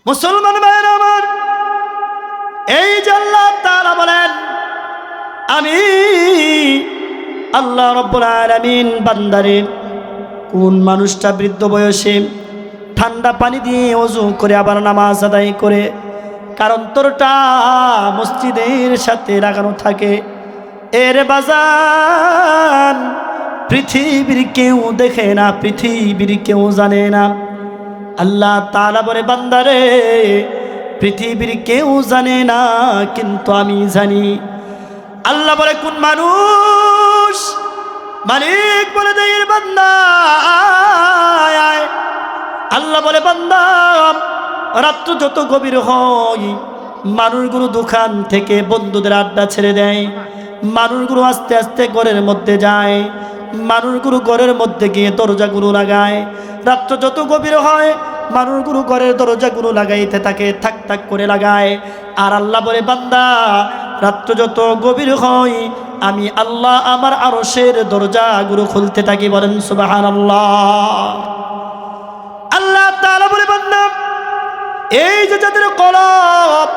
মুসলমান ভাইরা আমার, এই যে আল্লাহ তাআলা বলেন, আমি আল্লাহ রাব্বুল আলামিন বান্দারে, কোন মানুষটা বৃদ্ধ বয়সে ঠান্ডা পানি দিয়ে ওযু করে আবার নামাজ আদায় করে, কারণ তোরটা মসজিদের সাথে লাগানো থাকে, এর বাজান পৃথিবীর কেউ দেখে না, পৃথিবীর কেউ জানে না। আল্লাহ তাআলা বলে, বান্দারে পৃথিবীর কেউ জানে না, কিন্তু আমি জানি। আল্লাহ বলে, কোন মানুষ? মালিক বলে, দেয়ের বান্দা আয় আয়। আল্লাহ বলে, বান্দা রাত্র যত গভীর হয়, মানুষগুলো দোকান থেকে বন্ধুদের আড্ডা ছেড়ে দেয়, মানুষগুলো আস্তে আস্তে ঘরের মধ্যে যায়, মানুষগুলো ঘরের মধ্যে গিয়ে দরজাগুলো লাগায়। রাত্র যত গভীর হয়, মানুষগুলো ঘরের দরজাগুলো লাগাইতে থাকে, থাক থাক করে লাগায়। আর আল্লাহ বলে, বান্দা রাত্র যত গভীর হয়, আমি আল্লাহ আমার আরশের দরজাগুলো খুলতে থাকি। বলেন সুবহানাল্লাহ। আল্লাহ তাআলা বলে, বান্দা এই যে যাদের কলব,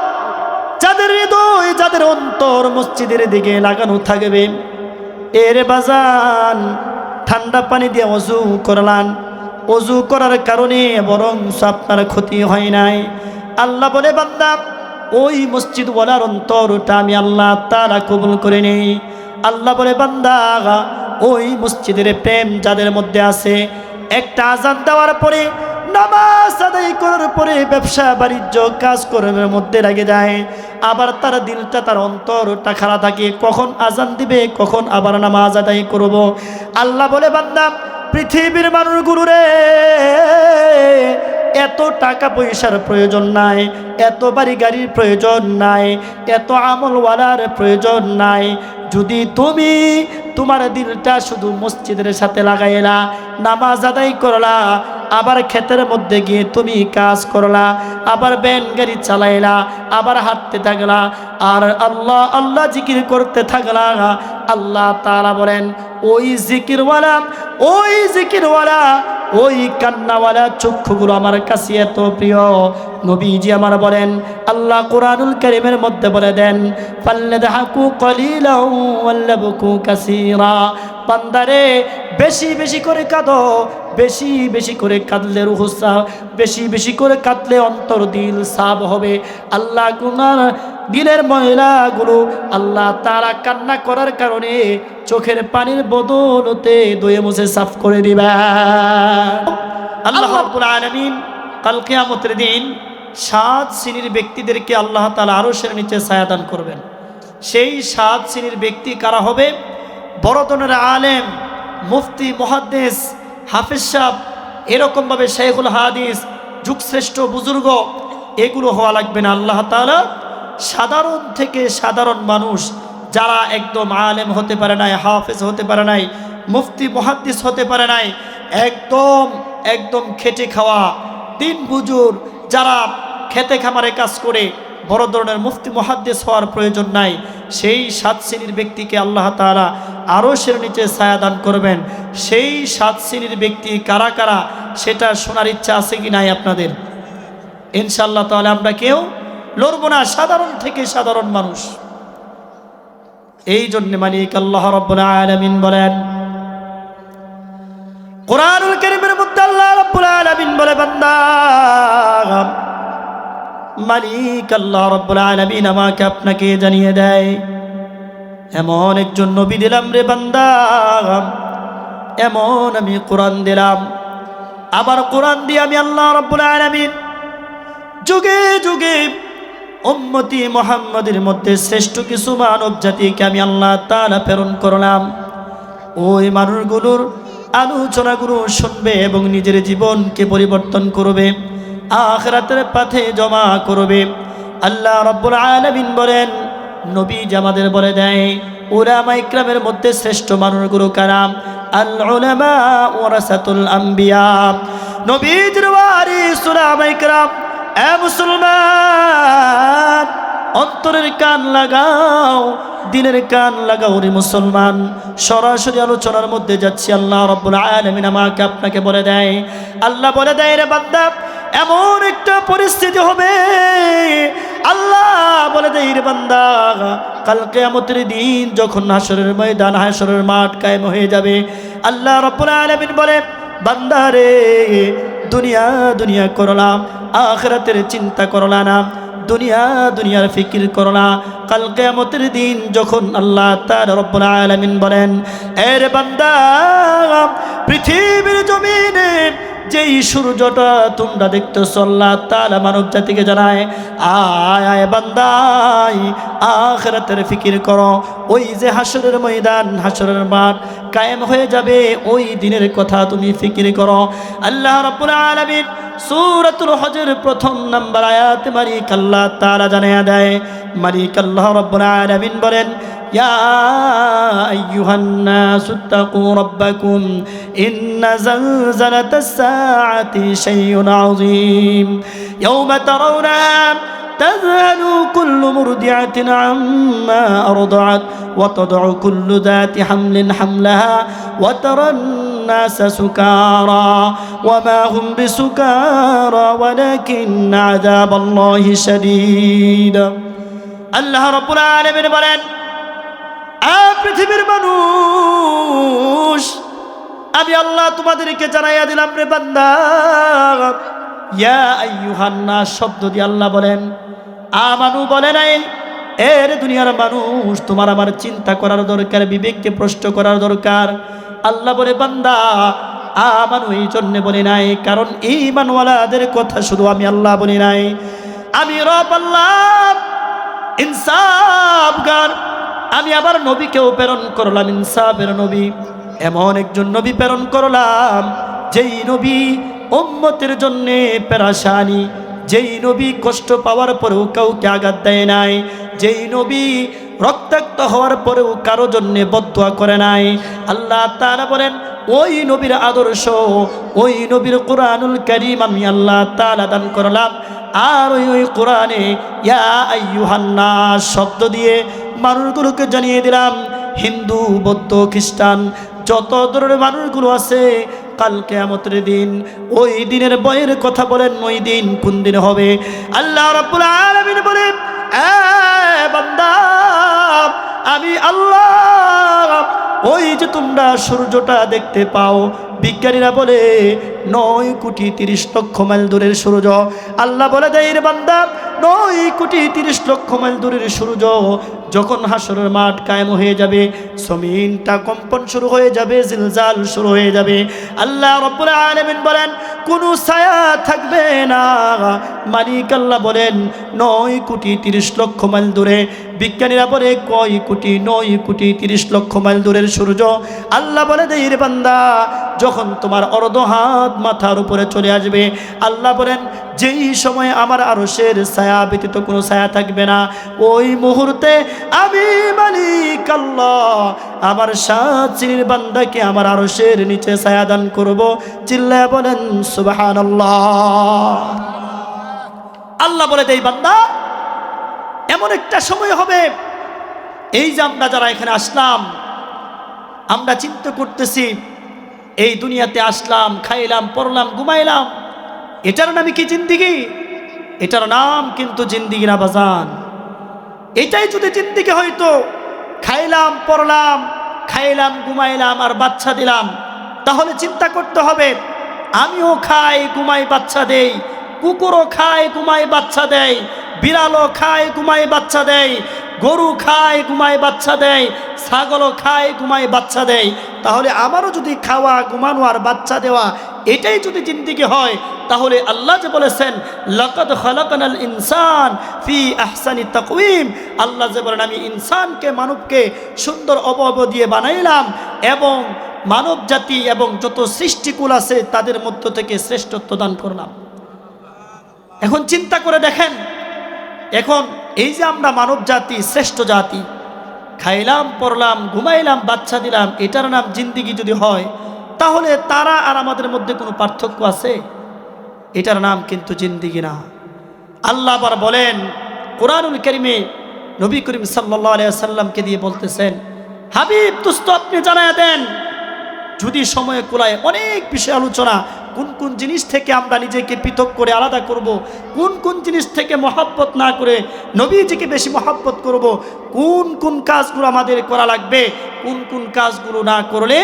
যাদের হৃদয়, যাদের অন্তর মসজিদের দিকে লাগানো থাকবে, এর বাজান ঠান্ডা পানি দিয়ে ওযু করলান, ওযু করার কারণে বরং আপনার ক্ষতি হয় নাই। আল্লাহ বলে, বান্দা ওই মসজিদ ওয়ালার অন্তরটা আমি আল্লাহ তাআলা কবুল করে নেই। আল্লাহ বলে, বান্দা ওই মসজিদের প্রেম যাদের মধ্যে আছে, একটা আযান দেওয়ার পরে, নামাজ আদায় করার পরে ব্যবসা বাণিজ্য কাজ করার মধ্যে লাগে যায়, আবার তার দিলটা, তার অন্তরটা খারাপ থাকে, কখন আযান দিবে, কখন আবার নামাজ আদায় করব। আল্লাহ বলে, বান্দা পৃথিবীর মানুষগুলো রে, এত টাকা পয়সার প্রয়োজন নাই, এত বাড়ি গাড়ির প্রয়োজন নাই, এত আমলওয়ালার প্রয়োজন নাই। যদি তুমি তোমার দিলটা শুধু মসজিদের সাথে লাগাইলা, নামাজ আদায় করলা, আবার ক্ষেতের মধ্যে গিয়ে তুমি কাজ করলা, আবার ব্যান গাড়ি চালাইলা, আবার হাঁটতে থাকলা, আর আল্লাহ আল্লাহ জিকির করতে থাকলা, আল্লাহ তাআলা বলেন, ওই জিকিরওয়ালা, ওই জিকিরওয়ালা, ওই কান্নাওয়ালা চক্ষুগুলো আমার কাছে এত প্রিয়। নবীজি আমার বলেন, আল্লাহ কুরআনুল কারীমের মধ্যে বলে দেন, ফাল্লাযহাকু কলিলাও ওয়াল্লাবকু কাসীরা। বান্দারে বেশি বেশি করে কাঁদো, বেশি বেশি করে কাঁদলে রূহ সাফ, বেশি বেশি করে কাঁদলে অন্তর দিল সাফ হবে। আল্লাহ গুনার দিলের ময়লাগুলো আল্লাহ তাআলা কান্না করার কারণে চোখের পানির বদলতে ধুয়ে মুছে সাফ করে দিবে। আল্লাহ রাব্বুল আলামিন কাল কিয়ামতের দিন 7 শ্রেণীর ব্যক্তিদেরকে আল্লাহ তাআলা আরশের নিচে ছায়া দান করবেন। সেই 7 শ্রেণীর ব্যক্তি কারা হবে? বড় ধরনের আলেম, মুফতি, মুহাদ্দিস, হাফেজ সাহেব, এরকমভাবে শাইখুল হাদিস, যুগশ্রেষ্ঠ বুজুর্গ, এগুলো হওয়া লাগবে না। আল্লাহ তাআলা সাধারণ থেকে সাধারণ মানুষ, যারা একদম আলেম হতে পারে নাই, হাফেজ হতে পারে নাই, মুফতি মুহাদ্দিস হতে পারে নাই, একদম একদম খেটে খাওয়া দিন বুজুর, যারা খেতে খামারে কাজ করে, বড় ধরনের মুফতি মুহাদ্দিস হওয়ার প্রয়োজন নাই, সেই 7 শ্রেণীর ব্যক্তিকে আল্লাহ তাআলা আরশের নিচে ছায়া দান করবেন। সেই 7 শ্রেণীর ব্যক্তি কারা কারা সেটা শোনার ইচ্ছা আছে কি নাই আপনাদের? ইনশাআল্লাহ তাআলা আমরা কেউ লড়বো না, সাধারণ থেকে সাধারণ মানুষ। এই জন্য মালিক আল্লাহ রাব্বুল আলামিন বলেন, কুরআনুল কারীমের মধ্যে আল্লাহ রাব্বুল আলামিন বলে, বান্দা মালিক আল্লাহ রাব্বুল আলামিন আমাকে আপনাকে জানিয়ে দেয়, এমন একজন নবী দিলাম রে বান্দা, এমন আমি কোরআন দিলাম। আবার কোরআন দিয়ে আমি আল্লাহ রাব্বুল আলামিন যুগে যুগে উম্মতি মুহাম্মাদের মধ্যে শ্রেষ্ঠ কিছু মানব জাতিকে আমি আল্লাহ তাআলা প্রেরণ করলাম। ওই মানুষগুলোর আলোচনাগুলো শুনবে এবং নিজের জীবনকে পরিবর্তন করবে, আখিরাতের পথে জমা করবে। আল্লাহ রাব্বুল আলামিন বলেন, নবী আমাদের বলে দেয়, উলামা ইকরামের মধ্যে শ্রেষ্ঠ মানুষগুলো কারা? আল উলামা ওয়ারাসাতুল আম্বিয়া, নবীর ওয়ারিস উলামা ইকরাম। এ মুসলমান, অন্তরের কান লাগাও, দিনের কান লাগাও রে মুসলমান। সরাসরি আলোচনার মধ্যে যাচ্ছি। আল্লাহ রাব্বুল আলামিন আমাকে আপনাকে বলে দেয়, আল্লাহ বলে দেয়, রে বান্দা এমন একটা পরিস্থিতি হবে, আল্লাহ বলে দেয় রে বান্দা, কাল কিয়ামতের দিন যখন হাসরের ময়দান, হাসরের মাঠ কায়েম হয়ে যাবে, আল্লাহ রাব্বুল আলামিন বলে, বান্দা রে, দুনিয়া দুনিয়া করলাম, আখিরাতের চিন্তা করলা না, দুনিয়ার ফিকির করলা। কাল কিয়ামতের দিন যখন আল্লাহ তাআলা রব্বুল আলামিন বলেন, এ রে বান্দা, পৃথিবীর জমিনে যেই সূর্যটা তোমরা দেখতেছ, আল্লাহ তাআলা মানব জাতিকে জানায়, আয় আয় বান্দা, আখিরাতের ফিকির করো। ওই যে হাসরের ময়দান, হাসরের মাঠ কায়েম হয়ে যাবে, ওই দিনের কথা তুমি ফিকির করো। আল্লাহ রাব্বুল আলামিন সূরাতুল হজর প্রথম নাম্বার আয়াতে মালিক আল্লাহ তাআলা জানিয়ে দেয়, মালিক আল্লাহ রাব্বুল আলামিন বলেন, ইয়া আইয়ুহান নাসু তাকু রাব্বাকুম ইন্না জালজালাতাস সাআতি শাইউন আযীম ইয়াওমা তারাউনাহা تذهل كل مرضعة عما أرضعت وتضع كل ذات حمل حملها وترى الناس سكارى وما هم بسكارى ولكن عذاب الله شديد الله رب العالمين বলেন, পৃথিবীর মানুষ, আমি আল্লাহ তোমাদেরকে জানাইয়া দিলাম রে বান্দা, ইয়া আইয়ুহান নাস শব্দ দিয়ে আল্লাহ বলেন, আমানু বলে নাই। এর দুনিয়ার মানুষ, তোমার আমার চিন্তা করার দরকার, বিবেককে প্রশ্ন করার দরকার। আল্লাহ বলে, বান্দা আমানু এই জন্যে বলে নাই, কারণ ঈমানওয়ালাদের কথা শুধু আমি আল্লাহ বলি নাই, আমি রব আল্লাহ ইনসাফগার। আমি আবার নবীকেও প্রেরণ করলাম, ইনসাফের নবী। এমন একজন নবী প্রেরণ করলাম, যেই নবী উম্মতের জন্যে পেরেশানি, যেই নবী কষ্ট পাওয়ার পরেও কাউকে আঘাত দেয় নাই, যেই নবী রক্তাক্ত হওয়ার পরেও কারো জন্যে বদদুয়া করে নাই। আল্লাহ তাআলা বলেন, ওই নবীর আদর্শ, ওই নবীর কোরআনুল কারীম আমি আল্লাহ তাআলা দান করলাম। আর ওই কোরআনে ইয়া আইয়ুহান নাস শব্দ দিয়ে মানুষগুলোকে জানিয়ে দিলাম, হিন্দু, বৌদ্ধ, খ্রিস্টান, যত ধরনের মানুষগুলো আছে, কাল কিয়ামতের দিন, ওই দিনের ভয়ের কথা বলেন, ওই দিন কোন দিন হবে? আল্লাহ রাব্বুল আলামিন বলে, এ বান্দা, আমি আল্লাহ ওই যে তোমরা সূর্যটা দেখতে পাও, বিজ্ঞানীরা বলে 9,30,00,000 মাইল দূরের সূর্য। আল্লাহ বলে দেয়, রে বান্দা, 9,30,00,000 মাইল দূরের সূর্য যখন হাসরের মাঠ কায়েম হয়ে যাবে, জমিনটা কম্পন শুরু হয়ে যাবে, জিলজাল শুরু হয়ে যাবে। আল্লাহ রাব্বুল আলামিন বলেন, কোনো ছায়া থাকবে না। মালিক আল্লাহ বলেন, 9,30,00,000 মাইল দূরে। বিজ্ঞানীরা বলে, কয় কোটি? 9,30,00,000 মাইল দূরের সূর্য। আল্লাহ বলে দেয়, রে বান্দা, যখন তোমার অর্ধ হাত মাথার উপরে চলে আসবে, আল্লাহ বলেন, যেই সময় আমার আরশের ছায়া ব্যতীত কোনো ছায়া থাকবে না, ওই মুহূর্তে আমি মালিক আল্লাহ আমার 7 শ্রেণীর বান্দাকে আমার আরশের নিচে ছায়া দান করব। চিল্লায়া বলেন সুবহানাল্লাহ। আল্লাহ বলে দেয়, বান্দা, এমন একটা সময় হবে, এই যে আমরা যারা এখানে আসলাম, আমরা চিন্তা করতেছি, এই দুনিয়াতে আসলাম, খাইলাম, পড়লাম, ঘুমাইলাম, এটার নামই কি জিন্দিগি? এটার নাম কিন্তু জিন্দিগি না বাজান। এটাই যদি জিন্দিগি হয়তো, খাইলাম, পড়লাম, খাইলাম, ঘুমাইলাম আর বাচ্চা দিলাম, তাহলে চিন্তা করতে হবে, আমিও খাই, ঘুমাই, বাচ্চা দেই, কুকুরও খায়, ঘুমায়, বাচ্চা দেয়, বিড়ালও খায়, ঘুমায়, বাচ্চা দেয়, গরু খায়, ঘুমায়, বাচ্চা দেয়, ছাগলও খায়, ঘুমায়, বাচ্চা দেয়। তাহলে আমারও যদি খাওয়া, ঘুমানো আর বাচ্চা দেওয়া এটাই যদি জিন্দিগি হয়, তাহলে আল্লাহ যে বলেছেন, লাকাদ খালাকনাল ইনসান ফি আহসানি তাকওয়িম, আল্লাহ যে বলেন, আমি ইনসানকে, মানবকে সুন্দর অবয়ব দিয়ে বানাইলাম এবং মানব জাতি এবং যত সৃষ্টিকুল আছে তাদের মধ্য থেকে শ্রেষ্ঠত্ব দান করলাম। এখন চিন্তা করে দেখেন, এখন এই যে আমরা মানব জাতি, শ্রেষ্ঠ জাতি, খাইলাম, পড়লাম, ঘুমাইলাম, বাচ্চা দিলাম, এটার নাম জিন্দিগি যদি হয়, তাহলে তারা আর আমাদের মধ্যে কোনো পার্থক্য আছে? এটার নাম কিন্তু জিন্দিগি না। আল্লাহ আবার বলেন কোরআনুল কারীমে, নবী করিম সাল্লাল্লাহু আলাইহি ওয়াসাল্লামকে দিয়ে বলতেছেন, হাবিব দোস্ত, আপনি জানায়া দেন, যদি সময় কুলায় অনেক বিষয় আলোচনা কোন কোন জিনিস থেকে আমরা নিজেকে পৃথক করে আলাদা করব, কোন কোন জিনিস থেকে মহব্বত না করে নবীজিকে বেশি মহব্বত করব, কোন কোন কাজগুলো আমাদের করা লাগবে, কোন কোন কাজগুলো না করলে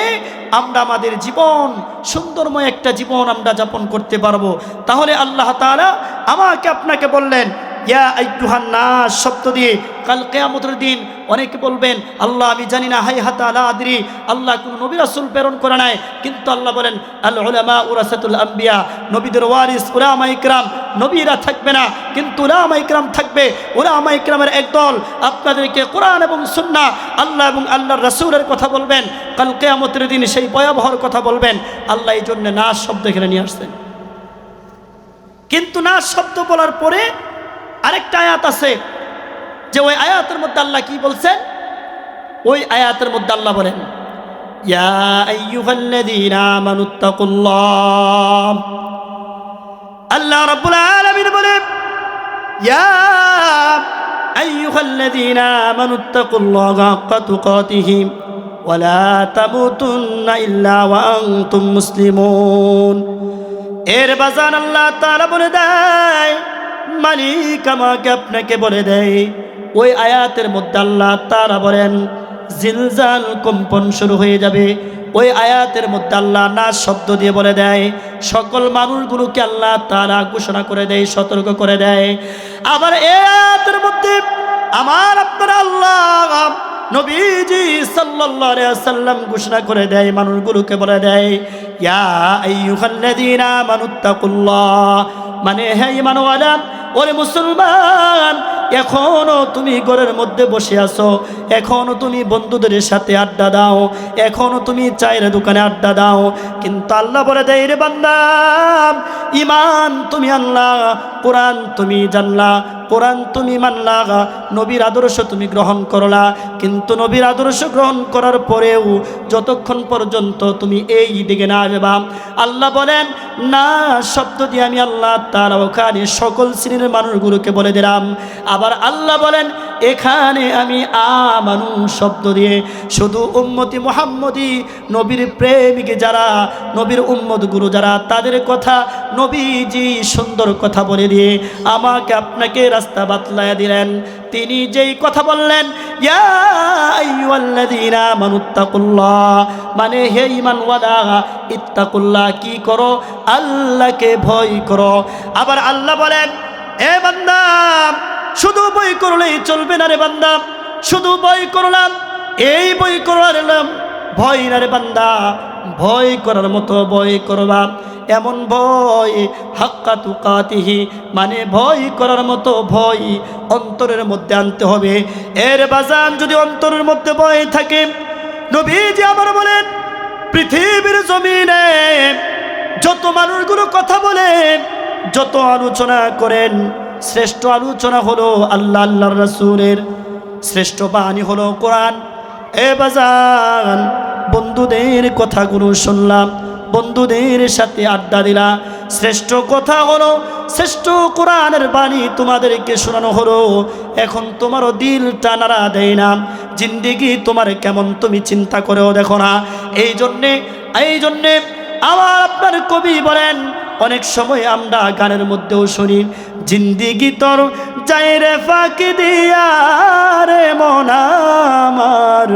আমরা আমাদের জীবন সুন্দরময় একটা জীবন আমরা যাপন করতে পারবো। তাহলে আল্লাহ তাআলা আমাকে আপনাকে বললেন ইয়া আইয়ুহান নাস শব্দ দিয়ে। কাল কিয়ামতের দিন অনেকে বলবেন আল্লাহ আমি জানি না, হাইহাতা লা আদরি, আল্লাহ কোন নবী রাসূল প্রেরণ করে নাই, কিন্তু আল্লাহ বলেন আল উলামা ওয়ারাসাতুল আম্বিয়া, নবীদের ওয়ারিস উলামা ইকরাম, নবীরা থাকবে না কিন্তু উলামা ইকরাম থাকবে। উলামা ইকরামের একদল আপনাদেরকে কোরআন এবং সুন্নাহ, আল্লাহ এবং আল্লাহর রাসূলের কথা বলবেন, কাল কিয়ামতের দিন সেই ভয়াবহর কথা বলবেন। আল্লাহ এই জন্য নাস শব্দ এখানে নিয়ে আসছেন। কিন্তু নাস শব্দ বলার পরে আরেকটা আয়াত আছে, যে ওই আয়াতের মধ্যে আল্লাহ কি বলছেন? ওই আয়াতের মধ্যে আল্লাহ বলেন ইয়া আইয়ুহাল্লাযীনা আমানুত্তাকুল্লাহ। আল্লাহ রাব্বুল আলামিন বলেন ইয়া আইয়ুহাল্লাযীনা আমানুত্তাকুল্লাহা হাক্কা তুকাতিহি ওয়া লা তামুতুন্না ইল্লা ওয়া আনতুম মুসলিমুন। এর বাজান আল্লাহ তাআলা বলে দেয়, মালিক আমাকে আপনাকে বলে দেয়, ওই আয়াতের মধ্যে আল্লাহ তাআলা বলেন জিলজাল, কম্পন শুরু হয়ে যাবে। ওই আয়াতের মধ্যে আল্লাহ নাস শব্দ দিয়ে বলে দেয় সকল মানুষগুলোকে আল্লাহ তাআলা ঘোষণা করে দেয়, সতর্ক করে দেয়। আবার এই আয়াতের মধ্যে আমার আপনার আল্লাহ নবীজি সাল্লাল্লাহু আলাইহি ওয়াসাল্লাম ঘোষণা করে দেয়, মানুষগুলোকে বলে দেয় ইয়া আইয়ুহাল্লাযীনা আমানুত্তাকুল্লাহ, মানে হে ঈমানওয়ালা, ওরে মুসলমান, এখনো তুমি ঘরের মধ্যে বসে আছো, এখনো তুমি বন্ধুদের সাথে আড্ডা দাও, এখনো তুমি চায়ের দোকানে আড্ডা দাও, কিন্তু আল্লাহ বলে দেয় রে বান্দা, ঈমান তুমি আনলা, কোরআন তুমি জানলা, কোরআন তুমি মানলা, নবীর আদর্শ তুমি গ্রহণ করলা, কিন্তু নবীর আদর্শ গ্রহণ করার পরেও যতক্ষণ পর্যন্ত তুমি এই দিকে না আসবা, আল্লাহ বলেন না শব্দ দিয়ে আমি আল্লাহ তাআলা ওখানে সকল শ্রেণীর মানুষগুলোকে বলে দিলাম। আবার আল্লাহ বলেন এখানে আমি আমানু শব্দ দিয়ে শুধু উম্মতি মুহাম্মদী, নবীর প্রেমিক যারা, নবীর উম্মতগুলো যারা, তাদের কথা নবীজি সুন্দর কথা বলে দিয়ে আমাকে আপনাকে রাস্তা বাতলায়া দিলেন। তিনি যেই কথা বললেন ইয়া আইয়ুহাল্লাযীনা আমানুত্তাকুল্লাহ, মানে হে ঈমানওয়ালা ইত্তাকুল্লাহ, কি করো? আল্লাহকে ভয় করো। আবার আল্লাহ বলেন এ বান্দা শুধু বই করলেই চলবে না রে বান্দা, শুধু বই করলাম, এই বই করলাম ভয় না রে বান্দা, ভয় করার মতো ভয় করবা, এমন ভয় হাক্কা তুকাতিহি, মানে ভয় করার মতো ভয় অন্তরের মধ্যে আনতে হবে। এর বাজান যদি অন্তরের মধ্যে ভয় থাকে, নবীজি আমার বলেন পৃথিবীর জমিনে যত মানুষগুলো কথা বলেন, যত আলোচনা করেন, শ্রেষ্ঠ আলোচনা হলো আল্লাহ আল্লাহর রাসূলের, শ্রেষ্ঠ বাণী হলো কোরআন। এ বাজান বন্ধুদের কথাগুলো শুনলাম, বন্ধুদের সাথে আড্ডা দিলা, শ্রেষ্ঠ কথা হলো শ্রেষ্ঠ কোরআনের বাণী তোমাদেরকে শোনানো হলো। এখন তোমারও দিলটা নাড়া দেয় না, জিন্দেগি তোমার কেমন তুমি চিন্তা করেও দেখো না। এই জন্যে আমার আপনার কবি বলেন, অনেক সময় আমরা গানের মধ্যেও শুনি জিন্দেগি তোর যায় রে ফাঁকি দিয়া রে মন আমার,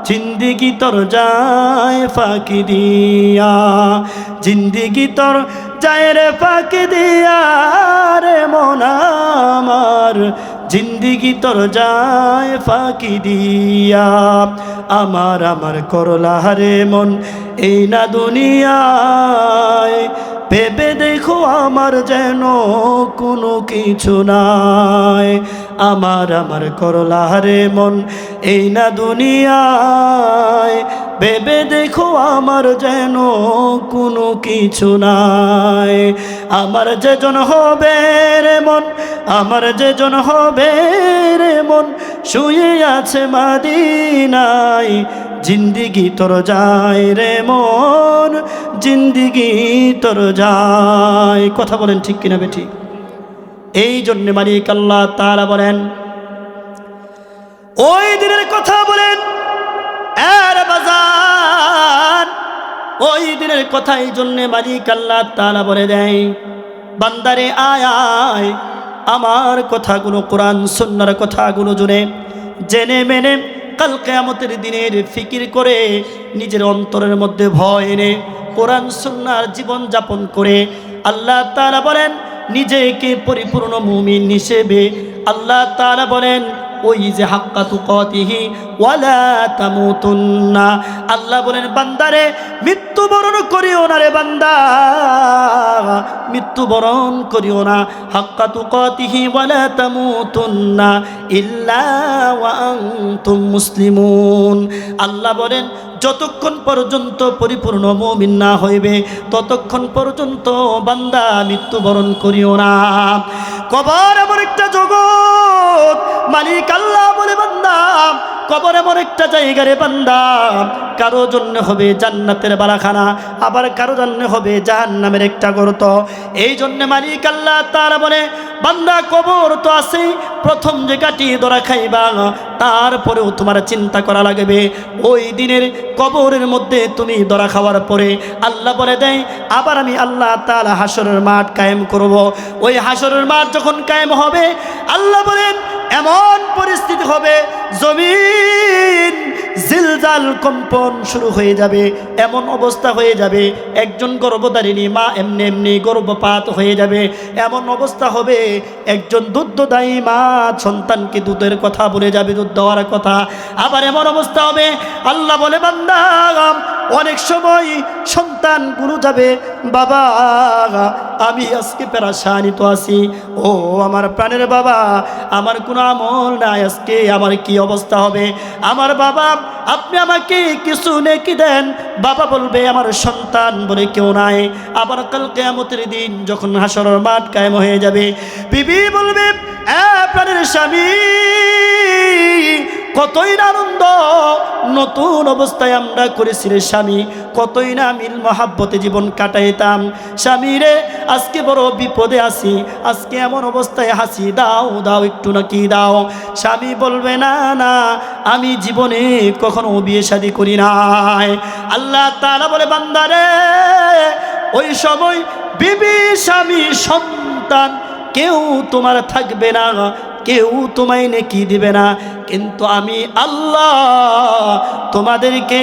জিন্দেগি তোর যায় ফাঁকি দিয়া, জিন্দেগি তোর যায় রে ফাঁকি দিয়া রে মন আমার, জিন্দেগি তোর যায় ফাঁকি দিয়া। আমার আমার করলা রে মন এই না দুনিয়ায়, ভেবে দেখো আমার যেন কোনো কিছু নাই। আমার আমার করলা রে মন এই না দুনিয়ায়, ভেবে দেখো আমার যেন কোনো কিছু নাই। আমার যেজন হবে রে মন, আমার যেজন হবে রে মন, শুয়ে আছে মদিনায়, জিন্দেগি তোর যায় রে মন, জিন্দেগি তোর যায়। কথা বলেন ঠিক কিনা বেঠিক? এই জন্যে মালিক আল্লাহ তাআলা বলেন, ওই দিনের কথা বলেন, এর বাজার ওই দিনের কথা এই জন্যে মালিক আল্লাহ তাআলা বলে দেয়, বান্দারে আয় আয় আমার কথাগুলো, কোরআন সুন্নাহর কথাগুলো জেনে মেনে কাল কিয়ামতের দিনের ফিকির করে নিজের অন্তরের মধ্যে ভয় এনে কোরআন সুন্নাহর জীবন যাপন করে আল্লাহ তাআলা বলেন নিজেকে পরিপূর্ণ মুমিন হিসেবে আল্লাহ তাআলা বলেন ওই যে হাক্কা তুকাতিহি ওয়ালা তামুতুন্না, আল্লাহ বলেন বান্দারে মৃত্যুবরণ করিও না রে বান্দা, মৃত্যুবরণ করিও না, হাক্কা তুকাতিহি ওয়ালা তামুতুন্না ইল্লা ওয়া আনতুম মুসলিমুন। আল্লাহ বলেন যতক্ষণ পর্যন্ত পরিপূর্ণ মুমিন না হইবে ততক্ষণ পর্যন্ত বান্দা মৃত্যুবরণ করিও না। কবর এমন একটা জগৎ, মালিক আল্লাহ বলে বান্দা কবর এমন একটা জায়গা রে বান্দা, কারো জন্য হবে জান্নাতের বালাখানা, আবার কারো জন্য হবে জাহান্নামের একটা গর্ত। এই জন্য মালিক আল্লাহ তাআলা বলে বান্দা কবর তো আছে, প্রথম যে কাটি ধরা খাইবা তারপরেও তোমার চিন্তা করা লাগবে ওই দিনের কবরের মধ্যে তুমি ধরা খাওয়ার পরে আল্লাহ বলে দেয় আবার আমি আল্লাহ তাআলা হাসরের মাঠ কায়েম করব। ওই হাসরের মাঠ যখন কায়েম হবে আল্লাহ বলেন এমন পরিস্থিতি হবে জমিন জিলজাল কম্পন শুরু হয়ে যাবে, এমন অবস্থা হয়ে যাবে একজন গর্ভধারিণী মা এমনি এমনি গর্ভপাত হয়ে যাবে, এমন অবস্থা হবে একজন দুগ্ধদায়ী মা সন্তানকে দুধের কথা বলে যাবে, দুধ দেওয়ার কথা। আবার এমন অবস্থা হবে আল্লাহ বলে বান্দা অনেক সময় সন্তান গুরু যাবে বাবা আমি আজকে পেরেশানিত আছি, ও আমার প্রাণের বাবা আমার কোনো আমল নাই, আজকে আমার কি অবস্থা হবে, আমার বাবা আপনি আমাকে কিছু নেকি দেন। বাবা বলবে আমার সন্তান বলে কেউ নাই। আবার কাল কিয়ামতের দিন যখন হাসরের মাঠ কায়েম হয়ে যাবে বিবি বলবে প্রাণের স্বামী কতই না আনন্দ নতুন অবস্থায় আমরা করেছি রে স্বামী, কতই না মিল মহাব্বতে জীবন কাটাইতাম, স্বামী রে আজকে বড় বিপদে আছি, আজকে এমন অবস্থায় হাসি দাও দাও একটু নাকি দাও। স্বামী বলবে না না আমি জীবনে কখনো বিয়ে শাদী করি নাই। আল্লাহ তাআলা বলে বান্দারে ওই সময় বিবি স্বামী সন্তান কেউ তোমার থাকবে না, কেউ তোমায় নেকি দিবে না, কিন্তু আমি আল্লাহ তোমাদেরকে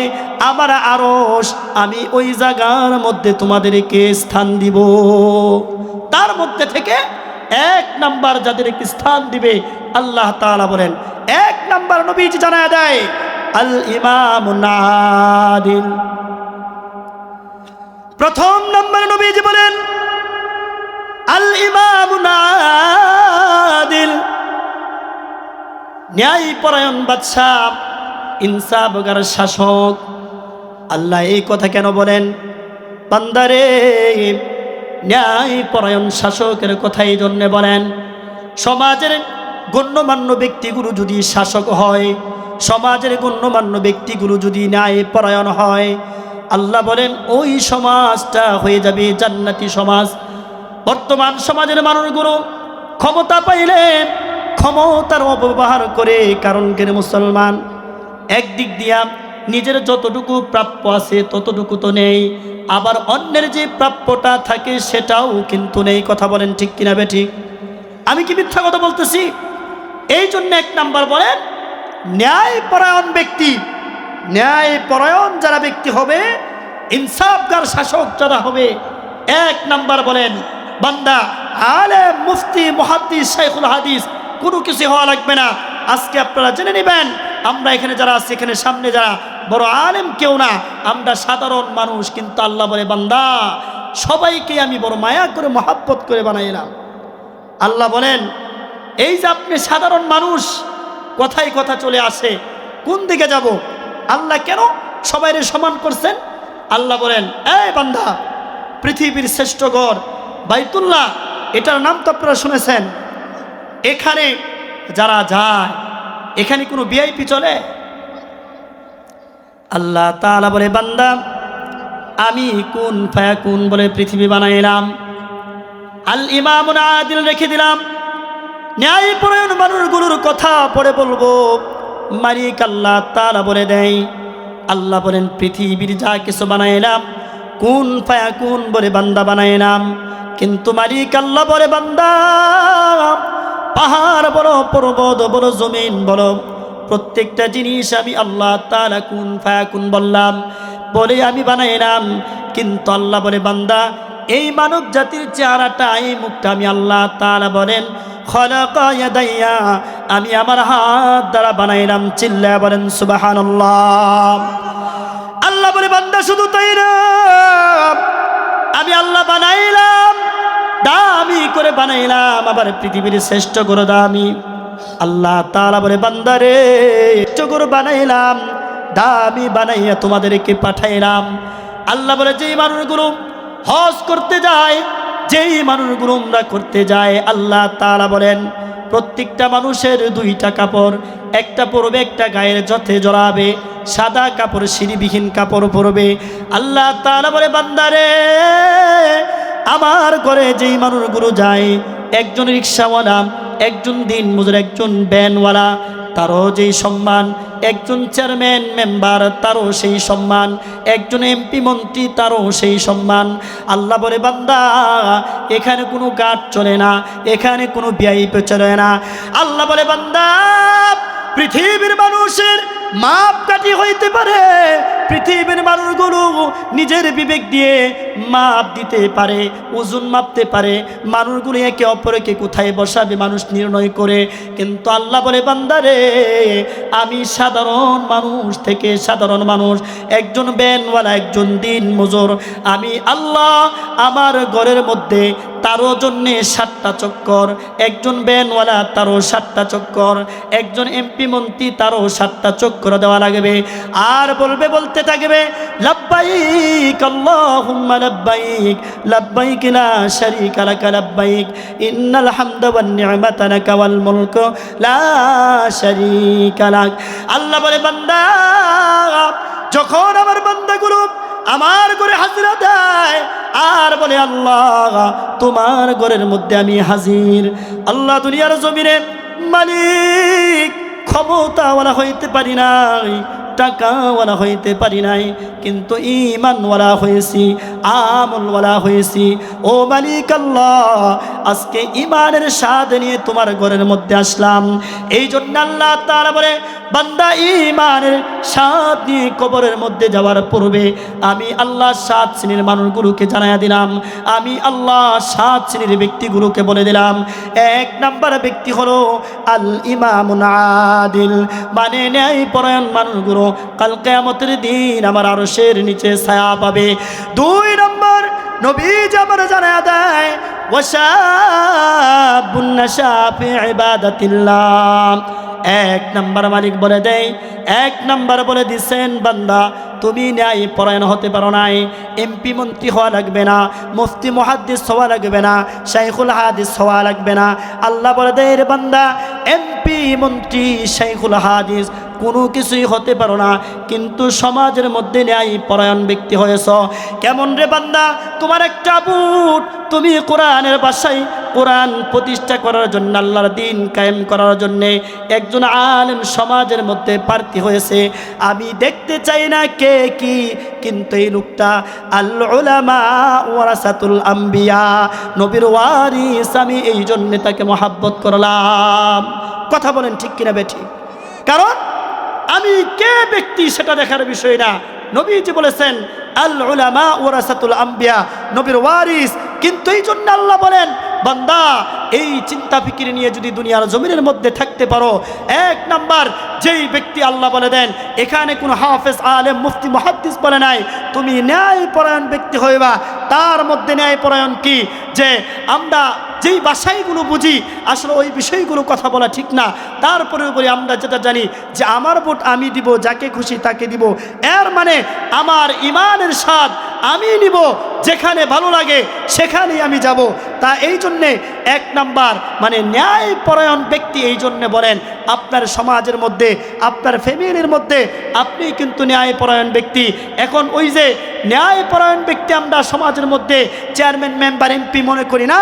আমার আরশ আমি ওই জায়গার মধ্যে তোমাদেরকে স্থান দিব। তার মধ্যে থেকে এক নাম্বার যাদেরকে স্থান দিবে আল্লাহ তাআলা বলেন এক নাম্বার নবীজি জানায় দেয় আল ইমামুন আদিল। প্রথম নাম্বার নবীজি বলেন আল ইমামুন আদিল, ন্যায়পরায়ণ বাদশাহ ইনসাফগার শাসক। আল্লাহ এই কথা কেন বলেন বান্দারে ন্যায়পরায়ণ শাসকের কথা এই জন্য বলেন সমাজের গণ্যমান্য ব্যক্তিগুলো যদি শাসক হয়, সমাজের গণ্যমান্য ব্যক্তিগুলো যদি ন্যায়পরায়ণ হয় আল্লাহ বলেন ওই সমাজটা হয়ে যাবে জান্নাতি সমাজ। বর্তমান সমাজের মানুষগুলো ক্ষমতা পাইলে ক্ষমতার অপব্যবহার করে, কারণ কেন মুসলমান একদিক দিয়া নিজের যতটুকু প্রাপ্য আছে ততটুকু তো নেই, আবার অন্যের যে প্রাপ্যটা থাকে সেটাও কিন্তু নেই। কথা বলেন ঠিক কিনা বেঠিক? আমি কি মিথ্যা কথা বলতেছি? এই জন্য এক নাম্বার বলেন ন্যায়পরায়ণ ব্যক্তি, ন্যায়পরায়ণ যারা ব্যক্তি হবে, ইনসাফগার শাসক যারা হবে, এক নাম্বার বলেন বান্দা আলেম মুফতি মুহাদ্দিস শাইখুল হাদিস কোনো কিছু হওয়া লাগবে না। আজকে আপনারা জেনে নেবেন আমরা এখানে যারা আছি এখানে সামনে যারা বড় আলেম কেউ না, আমরা সাধারণ মানুষ, কিন্তু আল্লাহ বলে বান্দা সবাইকে আমি বড় মায়া করে মহাব্বত করে বানাইলাম। আল্লাহ বলেন এই যে আপনি সাধারণ মানুষ, কথাই কথা চলে আসে কোন দিকে যাব? আল্লাহ কেন সবাইরে সমান করছেন? আল্লাহ বলেন এই বান্দা পৃথিবীর শ্রেষ্ঠ ঘর বাইতুল্লাহ, এটার নাম তো আপনারা শুনেছেন, এখানে যারা যায় এখানে কোনো ভিআইপি চলে? আল্লাহ তাআলা বলে বান্দা আমি কুন ফায়াকুন বলে পৃথিবী বানাইলাম, আল ইমামুন আদিল রেখে দিলাম, ন্যায়পরায়ণ মানুষগুলোর কথা পরে বলবো। মালিক আল্লাহ তাআলা বলে দেয়, আল্লাহ বলেন পৃথিবীর যা কিছু বানাইলাম কুন ফায়াকুন বলে বান্দা বানাইলাম, কিন্তু মালিক আল্লাহ বলে বান্দা পাহাড় বলো, পর্বত বলো, জমিন বলো, প্রত্যেকটা জিনিস আমি আল্লাহ তাআলা কুন ফায়াকুন বললাম বলে আমি বানাইলাম। কিন্তু আল্লাহ বলে বান্দা এই মানব জাতির চেহারাটা, এই মুখটা আমি আল্লাহ তাআলা বলেন খলাকা ইয়াদাইয়া, আমি আমার হাত দ্বারা বানাইলাম। চিল্লায়া বলেন সুবহানাল্লাহ। আল্লাহ বলে বান্দা শুধু তাই না, আমি আল্লাহ বানাইলাম, দামি করে বানাইলাম, আবার পৃথিবীর শ্রেষ্ঠ করে দামি। আল্লাহ তাআলা বলে বান্দারে শ্রেষ্ঠ করে বানাইলাম, দামি বানাইয়া তোমাদেরকে পাঠাইলাম। আল্লাহ বলে যেই মানুষগুলো হজ করতে যায়, যেই মানুষগুলো উমরা করতে যায়, আল্লাহ তাআলা বলেন প্রত্যেকটা মানুষের দুইটা কাপড়, একটা পরবে একটা গায়ের যথে জড়াবে, সাদা কাপড় সিঁড়িবিহীন কাপড় পরবে। আল্লাহ তাআলা বলে বান্দারে আমার ঘরে যেই মানুষগুলো যায়, একজন রিক্সাওয়ালা, একজন দিন মজুর, একজন ভ্যানওয়ালা, তারও যেই সম্মান, একজন চেয়ারম্যান মেম্বার তারও সেই সম্মান, একজন এমপি মন্ত্রী তারও সেই সম্মান। আল্লাহ বলে বান্দা এখানে কোনো গার্ড চলে না, এখানে কোনো ভিআইপি চলে না। আল্লাহ বলে বান্দা পৃথিবীর মানুষের মাপকাঠি হইতে পারে, পৃথিবীর মানুষগুলো নিজের বিবেক দিয়ে মাপ দিতে পারে, ওজন মাপতে পারে, মানুষগুলো একে অপরকে কোথায় বসাবে মানুষ নির্ণয় করে। কিন্তু আল্লাহ বলে বান্দারে আমি সাধারণ মানুষ থেকে সাধারণ মানুষ, একজন ভ্যানওয়ালা, একজন দিন মজুর, আমি আল্লাহ আমার ঘরের মধ্যে তারও জন্যে 7টা চক্কর, একজন ভ্যানওয়ালা তারও 7টা চক্কর, একজন এমপি মন্ত্রী তারও 7টা চক্কর দেওয়া লাগবে। আর বলতে থাকবে লাব্বাইক আল্লাহুম্মা লাব্বাইক, লাব্বাইক লা শারীকা লাকা লাব্বাইক, ইন্নাল হামদা ওয়ান নি'মাতা লাকা ওয়াল মুলকু লা শারীকা লাক। আল্লাহ বলে বান্দা যখন আমার বান্দাগুলো আমার ঘরে হাজিরা দেয় আর বলে আল্লাহ তোমার ঘরের মধ্যে আমি হাজির, আল্লাহ দুনিয়ার জমিনে মালিক ক্ষমতাওয়ালা হইতে পারি নাই, টাকাওয়ালা হইতে পারি নাই, কিন্তু ঈমানওয়ালা হয়েছি, আমলওয়ালা হয়েছি। ও মালিক আল্লাহ আজকে ঈমানের স্বাদ নিয়ে তোমার ঘরের মধ্যে আসলাম। এই জন্য আল্লাহ তাআলা বলে বান্দা ঈমানের স্বাদ নিয়ে কবরের মধ্যে যাওয়ার পূর্বে আমি আল্লাহ 7 শ্রেণীর মানুষগুলোকে জানাইয়া দিলাম, আমি আল্লাহ 7 শ্রেণীর ব্যক্তিগুলোকে বলে দিলাম। 1 নাম্বার ব্যক্তি হলো আল ইমামুল আদিল, মানে ন্যায়পরায়ণ মানুষগুলো কাল কিয়ামতের দিন আমার আরশের নিচে ছায়া পাবে। 2 নম্বর নবীজি আমার জানায়া দেয় ওয়াশাবুন নাশা ফি ইবাদাতিল্লাহ। 1 নাম্বার মালিক বলে দেয়, 1 নাম্বার বলে দিচ্ছেন বান্দা তুমি ন্যায় পরায়ণ হতে পারো নাই, এমপি মন্ত্রী হওয়া লাগবে না, মুফতি মুহাদ্দিস হওয়া লাগবে না, শাইখুল হাদিস হওয়া লাগবে না। আল্লাহ বলে দেয় রে বান্দা এমপি মন্ত্রী শাইখুল হাদিস কোনো কিছুই হতে পারো না, কিন্তু সমাজের মধ্যে ন্যায় পরায়ণ ব্যক্তি হয়েছ। কেমন রে বান্দা, তোমার একটা বুট, তুমি কোরআনের ভাষায় কোরআন প্রতিষ্ঠা করার জন্য, আল্লাহর দ্বীন কায়েম করার জন্যে একজন আলেম সমাজের মধ্যে প্রার্থী হয়েছে। আমি দেখতে চাই না কে কি, কিন্তু এই লোকটা আল উলামা ওয়ারাসাতুল আম্বিয়া, নবীর ওয়ারিস, আমি এই জন্যে তাকে মহাব্বত করলাম। কথা বলেন ঠিক কিনা বেঠি? কারণ আমি কে ব্যক্তি সেটা দেখার বিষয় না। নবীজি বলেছেন আল উলামা ওয়ারাসাতুল আম্বিয়া, নবীর ওয়ারিস। কিন্তু এই জন্য আল্লাহ বলেন বান্দা এই চিন্তা ফিকির নিয়ে যদি দুনিয়ার জমিনের মধ্যে থাকতে পারো, 1 নাম্বার যেই ব্যক্তি আল্লাহ বলে দেন, এখানে কোনো হাফেজ আলেম মুফতি মুহাদ্দিস বলে নাই, তুমি ন্যায়পরায়ণ ব্যক্তি হইবা। তার মধ্যে ন্যায়পরায়ণ কি, যে আমরা যেই ভাষাইগুলো বুঝি আসলে ওই বিষয়গুলো কথা বলা ঠিক না, তারপরে উপরে আমরা যেটা জানি যে আমার ভোট আমি দিব, যাকে খুশি তাকে দিব, এর মানে আমার ইমানের স্বাদ আমি নিব, যেখানে ভালো লাগে সেখানেই আমি যাব। তা এই জন্যে 1 নাম্বার মানে ন্যায়পরায়ণ ব্যক্তি, এই জন্যে বলেন আপনার সমাজের মধ্যে, আপনার ফ্যামিলির মধ্যে আপনি কিন্তু ন্যায়পরায়ণ ব্যক্তি। এখন ওই যে ন্যায়পরায়ণ ব্যক্তি আমরা সমাজের মধ্যে চেয়ারম্যান, মেম্বার, এমপি মনে করি না।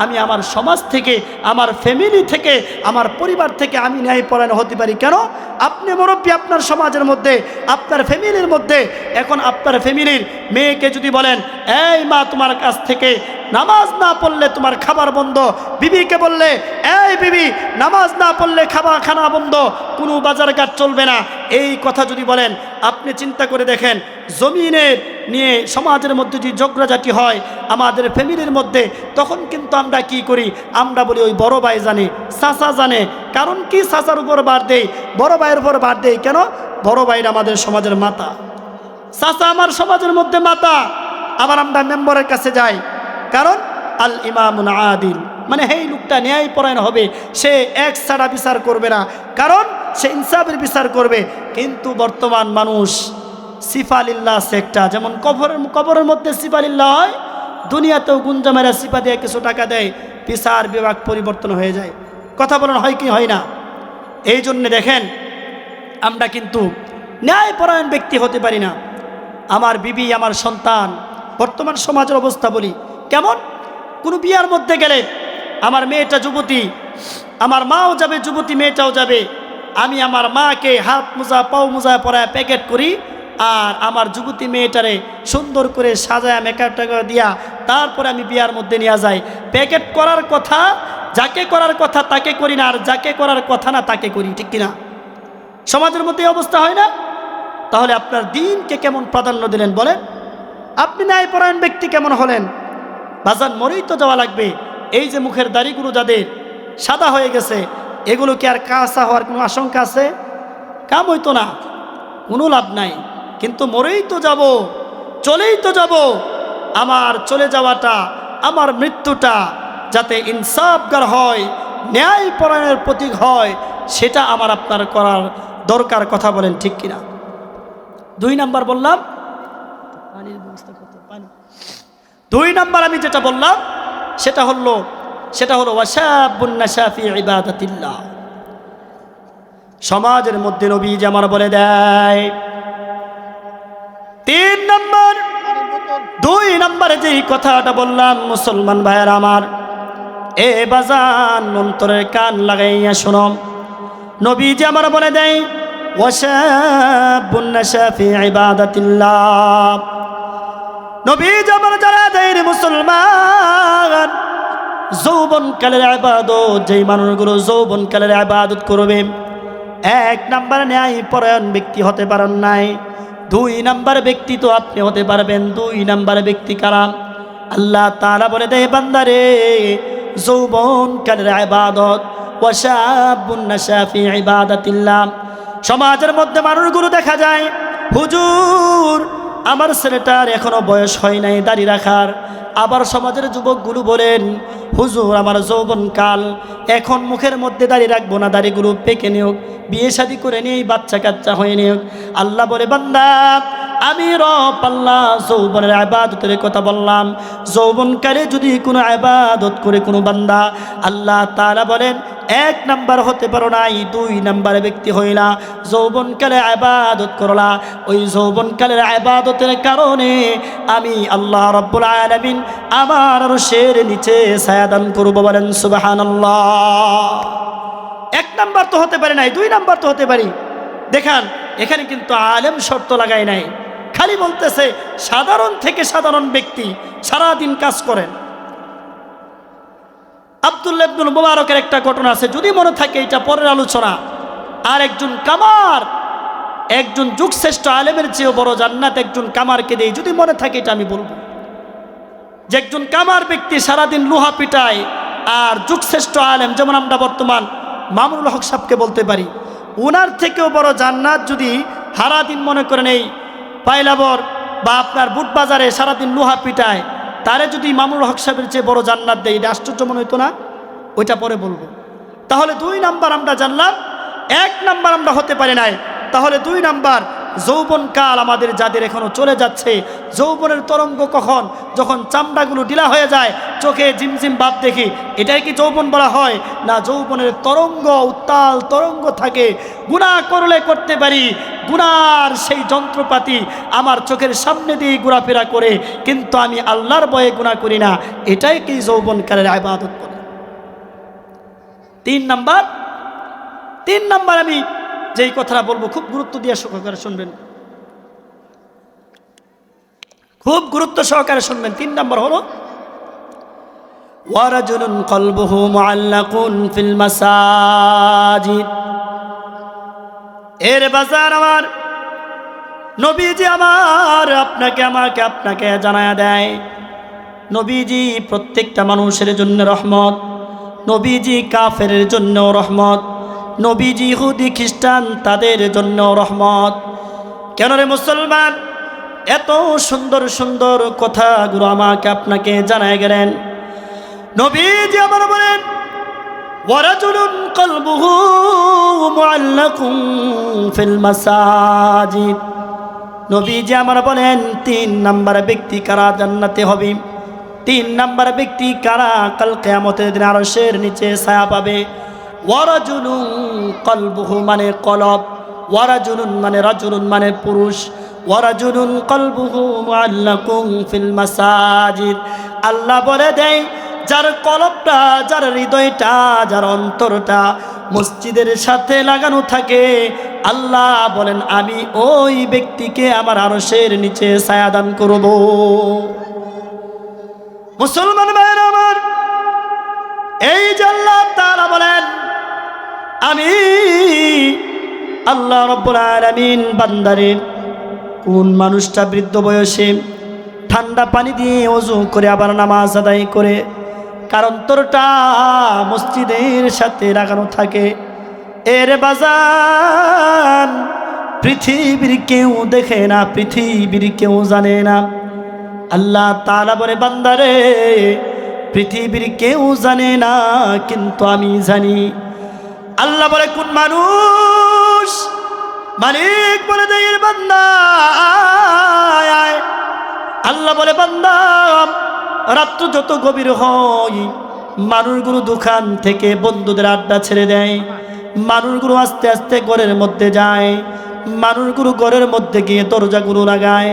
আমি আমার সমাজ থেকে, আমার ফ্যামিলি থেকে, আমার পরিবার থেকে আমি ন্যায়পরায়ণ হতে পারি। কেন? আপনি মুরব্বী আপনার সমাজের মধ্যে, আপনার ফ্যামিলির মধ্যে। এখন আপনার ফ্যামিলির মেয়েকে যদি বলেন, এই মা তোমার কাছ থেকে নামাজ না পড়লে তোমার খাবার বন্ধ, বিবিকে বললে, এই বিবি নামাজ না পড়লে খানা বন্ধ, কোনো বাজারঘাট চলবে না, এই কথা যদি বলেন, আপনি চিন্তা করে দেখেন জমিনের নিয়ে সমাজের মধ্যে যদি ঝগড়াঝাটি হয় আমাদের ফ্যামিলির মধ্যে, তখন কিন্তু আমরা কি করি? আমরা বলি ওই বড় ভাই জানে, চাচা জানে। কারণ কি? চাচার উপর বার দেই, বড় ভাইয়ের উপর বার দেই। কেন? বড় ভাইরা আমাদের সমাজের মাথা, চাচা আমার সমাজের মধ্যে মাথা। আবার আমরা মেম্বারের কাছে যাই, কারণ আল ইমামুন আদিল, মানে এই লোকটা ন্যায়পরায়ণ হবে, সে এক ছাড়া বিচার করবে না, কারণ সে ইনসাফের বিচার করবে। কিন্তু বর্তমান মানুষ সিফালিল্লাহ আছে একটা, যেমন কবরের মধ্যে সিফালিল্লাহ হয়, দুনিয়াতেও গুঞ্জামেরা সিফা দিয়ে কিছু টাকা দেয়, বিচার বিভাগ পরিবর্তন হয়ে যায়। কথা বলেন হয় কি হয় না? এই জন্যে দেখেন আমরা কিন্তু ন্যায়পরায়ণ ব্যক্তি হতে পারি না। আমার বিবি, আমার সন্তান, বর্তমান সমাজের অবস্থা বলি কেমন? কোনো বিয়ার মধ্যে গেলে আমার মেয়েটা যুবতী, আমার মাও যাবে, যুবতী মেয়েটাও যাবে। আমি আমার মাকে হাত মোজা, পাও মোজা পরায় প্যাকেট করি, আর আমার যুবতী মেয়েটারে সুন্দর করে সাজায় মেকআপ টেকআপ দিয়া তারপরে আমি বিয়ার মধ্যে নিয়ে যাই। প্যাকেট করার কথা, যাকে করার কথা তাকে করি না, আর যাকে করার কথা না তাকে করি, ঠিক কিনা? সমাজের মধ্যে এই অবস্থা হয় না? তাহলে আপনার দিনকে কেমন প্রাধান্য দিলেন বলেন? আপনি ন্যায়পরায়ণ ব্যক্তি কেমন হলেন? বাজান মরেই তো যাওয়া লাগবে। এই যে মুখের দাড়িগুলো যাদের সাদা হয়ে গেছে, এগুলো কি আর কাঁচা হওয়ার কোনো আশঙ্কা আছে? কাম হইতো না, কোনো লাভ নাই। কিন্তু মরেই তো যাব, চলেই তো যাব। আমার চলে যাওয়াটা, আমার মৃত্যুটা যাতে ইনসাফগার হয়, ন্যায়পরায়ণের প্রতীক হয়, সেটা আমার আপনার করার দরকার। কথা বলেন ঠিক কিনা? 2 নাম্বার বললাম, পানির ব্যবস্থা কত? পানি। 2 নাম্বার আমি যেটা বললাম সেটা হলো ওয়াশাবুন নাশা ফি ইবাদাতিল্লাহ। সমাজের মধ্যে নবীজি আমার বলে দেয় 3 নাম্বার, 2 নাম্বারে যেই কথাটা বললাম মুসলমান ভাইয়ের আমার, এ বাজান অন্তরের কান লাগাইয়া শোনো। নবীজি আমার বলে দেয় ওয়াশাবুন নাশা ফি ইবাদাতিল্লাহ। নবীজি আমার যারা দেয় মুসলমান, যৌবনকালের ইবাদত, যেই মানুষগুলো যৌবনকালের ইবাদত করবে, 1 নাম্বার ন্যায়পরায়ণ ব্যক্তি হতে পারেন নাই। 2 নাম্বার ব্যক্তি তো আপনি হতে পারবেন। 2 নাম্বার ব্যক্তি কারা? আল্লাহ তাআলা বলে দেয় বান্দারে, যৌবনকালের ইবাদত, ওয়াশাবুন নাশা ফি ইবাদাতিল্লাহ। সমাজের মধ্যে মানুষগুলো দেখা যায়, হুজুর আমার ছেলেটার এখনো বয়স হয় নাই দাড়ি রাখার। আবার সমাজের যুবকগুলো বলেন, হুজুর আমার যৌবনকাল, এখন মুখের মধ্যে দাড়ি রাখবো না, দাড়িগুলো পেকে নিয়োগ, বিয়ে শাদী করে নিয়ে বাচ্চা কাচ্চা হয়ে নিয়োগ। আল্লাহ বলে বান্দা, আমি রব আল্লাহ যৌবনের ইবাদতের কথা বললাম। যৌবনকালে যদি কোনো ইবাদত করে কোনো বান্দা, আল্লাহ তাআলা বলেন 1 নাম্বার হতে পারো নাই, 2 নাম্বার ব্যক্তি হইলা, যৌবনকালে ইবাদত করলা। ওই যৌবনকালের ইবাদতের কারণে আমি আল্লাহ রাব্বুল আলামিন আমার আরশের নিচে ছায়া দান করব। বলেন সুবহানাল্লাহ। 1 নাম্বার তো হতে পারে নাই, 2 নাম্বার তো হতে পারি। দেখান এখানে কিন্তু আলেম শর্ত লাগায় নাই, খালি বলতেছে সাধারণ থেকে সাধারণ ব্যক্তি সারাদিন কাজ করেন। আব্দুল্লাহ ইবনুল মুবারকের একটা ঘটনা আছে, যদি মনে থাকে এটা পরের আলোচনা। আর একজন কামার, একজন যুগশ্রেষ্ঠ আলেমের চেয়েও বড় জান্নাত একজন কামারকে দেই, যদি মনে থাকে এটা আমি বলবো। যে একজন কামার ব্যক্তি সারাদিন লোহা পিটায়, আর যুগশ্রেষ্ঠ আলেম যেমন আমরা বর্তমান মামুনুল হক সাহেবকে বলতে পারি, ওনার থেকেও বড় জান্নাত যদি সারাদিন মনে করেন এই পাইলাবর বা আপনার বুট বাজারে সারাদিন লোহা পিটায়, তারে যদি মামুনুল হক সাহেবের চেয়ে বড় জান্নাত দেয়, এটা আশ্চর্য মনে হইতো না? ওইটা পরে বলবো। তাহলে 2 নাম্বার আমরা জানলাম, 1 নাম্বার আমরা হতে পারি নাই। তাহলে 2 নাম্বার যৌবনকাল আমাদের যাদের এখনো চলে যাচ্ছে, যৌবনের তরঙ্গ কখন, যখন চামড়াগুলো ঢিলা হয়ে যায়, চোখে ঝিমঝিম ভাব দেখি, এটাই কি যৌবন বলা হয়? না, যৌবনের তরঙ্গ উত্তাল তরঙ্গ থাকে। গুনাহ করলে করতে পারি, গুনার সেই যন্ত্রপাতি আমার চোখের সামনে দিয়ে ঘোরাফেরা করে, কিন্তু আমি আল্লাহর ভয়ে গুনাহ করি না, এটাই কি যৌবনকালের ইবাদত করে? তিন নাম্বার আমি যেই কথাটা বলবো খুব গুরুত্ব দিয়ে সহকারে শুনবেন, খুব গুরুত্ব সহকারে শুনবেন। 3 নাম্বার হলো ওয়ারাজুলুন কলবুহু মুআল্লাকুন ফিল মাসাজিদ। এর বাজার আমার নবীজি আমার আপনাকে জানায়া দেয়, নবীজি প্রত্যেকটা মানুষের জন্য রহমত, নবীজি কাফেরের জন্য রহমত, নবীজি ইহুদি খ্রিস্টান তাদের জন্য রহমত। কেন রে মুসলমান, এত সুন্দর সুন্দর কথাগুলো আপনাকে জানায় গেলেন। নবীজি আমার বলেন ওয়ারাজুলুন কলবুহু মুআল্লাকুন ফিল মাসাজিদ। নবীজি আমার বলেন 3 নাম্বার ব্যক্তি কারা জান্নাতে হবে, 3 নাম্বার ব্যক্তি কারা কাল কিয়ামতের দিন আরশের নিচে ছায়া পাবে। ওয়ারাজুলুন কলবুহু মানে কলব, ওয়ারাজুলুন মানে রাজুলুন মানে পুরুষ, ওয়ারাজুলুন কলবুহু মুআল্লাকুন ফিল মাসাজিদ। আল্লাহ বলে দেয় যার কলবটা, যার হৃদয়টা, যার অন্তরটা মসজিদের সাথে লাগানো থাকে, আল্লাহ বলেন আমি ওই ব্যক্তিকে আমার আরশের নিচে ছায়া দান করব। মুসলমান ভাইরা আমার, এই যে আল্লাহ তাআলা বলেন আমি আল্লাহ রাব্বুল আলামিন বান্দারে, কোন মানুষটা বৃদ্ধ বয়সে ঠান্ডা পানি দিয়ে ওযু করে আবার নামাজ আদায় করে, কারণ তোরটা মসজিদের সাথে লাগানো থাকে, এর বাজান পৃথিবীর কেউ দেখে না, পৃথিবীর কেউ জানে না। আল্লাহ তাআলা বলে বান্দারে পৃথিবীর কেউ জানে না, কিন্তু আমি জানি। আল্লাহ বলে কোন মানুষ, মালিক বলে দেয় বান্দা আয়। আল্লাহ বলে বান্দা রাত্র যত গভীর হয়, মানুষগুলো দোকান থেকে বন্ধুদের আড্ডা ছেড়ে দেয়, মানুষগুলো আস্তে আস্তে ঘরের মধ্যে যায়, মানুষগুলো ঘরের মধ্যে গিয়ে দরজাগুলো লাগায়।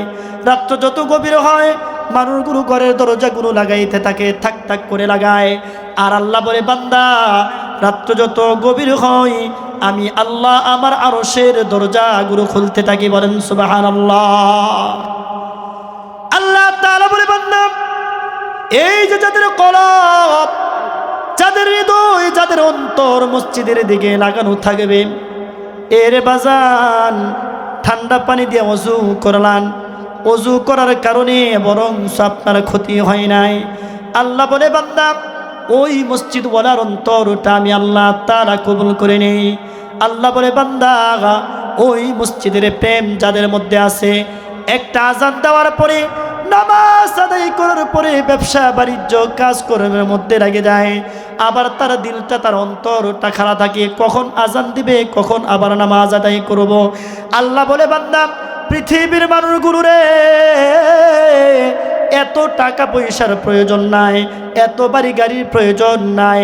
রাত্র যত গভীর হয় মানুষগুলো ঘরের দরজাগুলো লাগাইতে থাকে, থাক থাক করে লাগায়। আর আল্লাহ বলে বান্দা রাত্র যত গভীর হয় আমি আল্লাহ আমার আরশের দরজাগুলো খুলতে থাকি। বলেন সুবহানাল্লাহ। আল্লাহ তাআলা বলে বান্দা এই যে যাদের কলব, যাদের হৃদয়, যাদের অন্তর মসজিদের দিকে লাগানো থাকবে, এর বাজান ঠান্ডা পানি দিয়ে ওযু করলান, ওযু করার কারণে বরং আপনার ক্ষতি হয় নাই। আল্লাহ বলে বান্দা ওই মসজিদ ওয়ালার অন্তরটা আমি আল্লাহ তাআলা কবুল করে নেই। আল্লাহ বলে বান্দা ওই মসজিদের প্রেম যাদের মধ্যে আছে, একটা আযান দেওয়ার পরে, নামাজ আদায় করার পরে ব্যবসা বাণিজ্য কাজ করার মধ্যে লাগে যায়, আবার তার দিলটা, তার অন্তরটা খারাপ থাকে, কখন আযান দিবে, কখন আবার নামাজ আদায় করব। আল্লাহ বলে বান্দা পৃথিবীর মানুষগুলো রে, এত টাকা পয়সার প্রয়োজন নাই, এত বাড়ি গাড়ির প্রয়োজন নাই,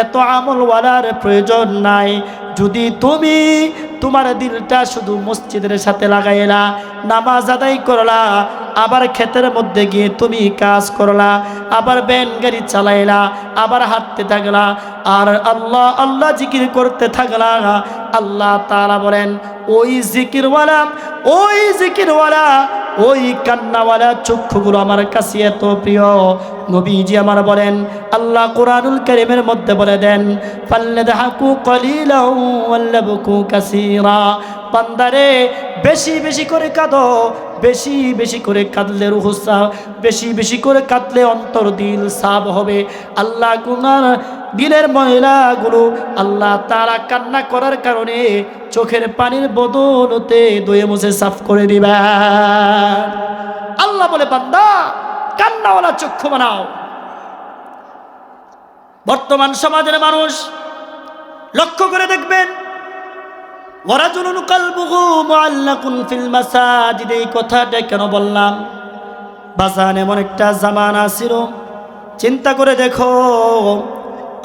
এত আমলওয়ালার প্রয়োজন নাই। যদি তুমি তোমার দিলটা শুধু মসজিদের সাথে লাগাইলা, নামাজ আদায় করলা, আবার ক্ষেতের মধ্যে গিয়ে তুমি কাজ করলা, আবার ভ্যান গাড়ি চালাইলা, আবার হাঁটতে থাকলা, আর আল্লাহ আল্লাহ জিকির করতে থাকলা, আল্লাহ তাআলা বলেন ওই জিকিরওয়ালা, ওই জিকিরওয়ালা, ওই কান্নাওয়ালা চক্ষুগুলো আমার কাছে এত প্রিয়। নবীজি আমার বলেন, আল্লাহ কুরআনুল কারীমের মধ্যে বলে দেন ফাল্লাযহাকু কলিলাও ওয়াল্লাবকু কাসীরা। বান্দারে বেশি বেশি করে কাঁদো, বেশি বেশি করে কাঁদলে রূহ সাফ, বেশি বেশি করে কাঁদলে অন্তর দিল সাফ হবে। আল্লাহ গুনার দিলের ময়লাগুলো আল্লাহ তাআলা কান্না করার কারণে চোখের পানির বদলতে ধুয়ে মুছে সাফ করে দিবেন। আল্লাহ বলে বান্দা কান্নাওয়ালা চক্ষু বানাও। বর্তমান সমাজের মানুষ লক্ষ্য করে দেখবেন, ওয়ারাজুলুন কালবুহু মুআল্লাকুন ফিল মাসাজিদ, এই কথাটা কেন বললাম? বাজান এমন একটা জামানা ছিল, চিন্তা করে দেখো,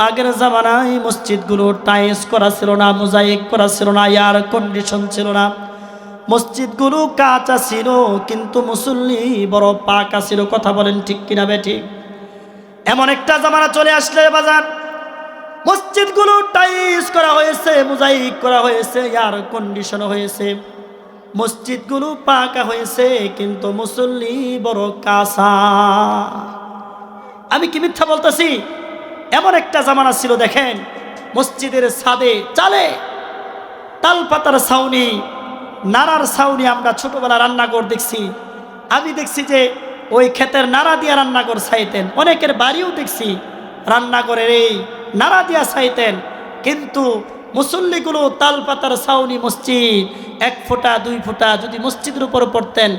আগের জামানায় মসজিদগুলো টাইলস করা ছিল না, মোজাইক করা ছিল না, এয়ার কন্ডিশন ছিল না, মসজিদগুলো কাঁচা ছিল, কিন্তু মুসল্লি বড় পাকা ছিল। কথা বলেন ঠিক কিনা বেঠিক? এমন একটা জামানা চলে আসলে বাজান, মসজিদগুলো টাইলস করা হয়েছে, মোজাইক করা হয়েছে, এয়ার কন্ডিশন হয়েছে, মসজিদগুলো পাকা হয়েছে, কিন্তু মুসল্লি বড় কাঁচা। আমি কি মিথ্যা বলতেছি? এমন একটা জামানা ছিল, দেখেন মসজিদের ছাদে চালে তাল পাতার ছাউনি, নাড়ার ছাউনি। আমরা ছোটবেলা রান্নাঘর দেখছি, আমি দেখছি যে ওই ক্ষেতের নাড়া দিয়া রান্নাঘর ছাইতেন, অনেকের বাড়িও দেখছি রান্নাঘরের এই নাড়া দিয়া ছাইতেন, কিন্তু মুসল্লিগুলো তাল পাতার ছাউনি মসজিদ, 1 ফোঁটা 2 ফোঁটা যদি মসজিদের উপর পড়তেন,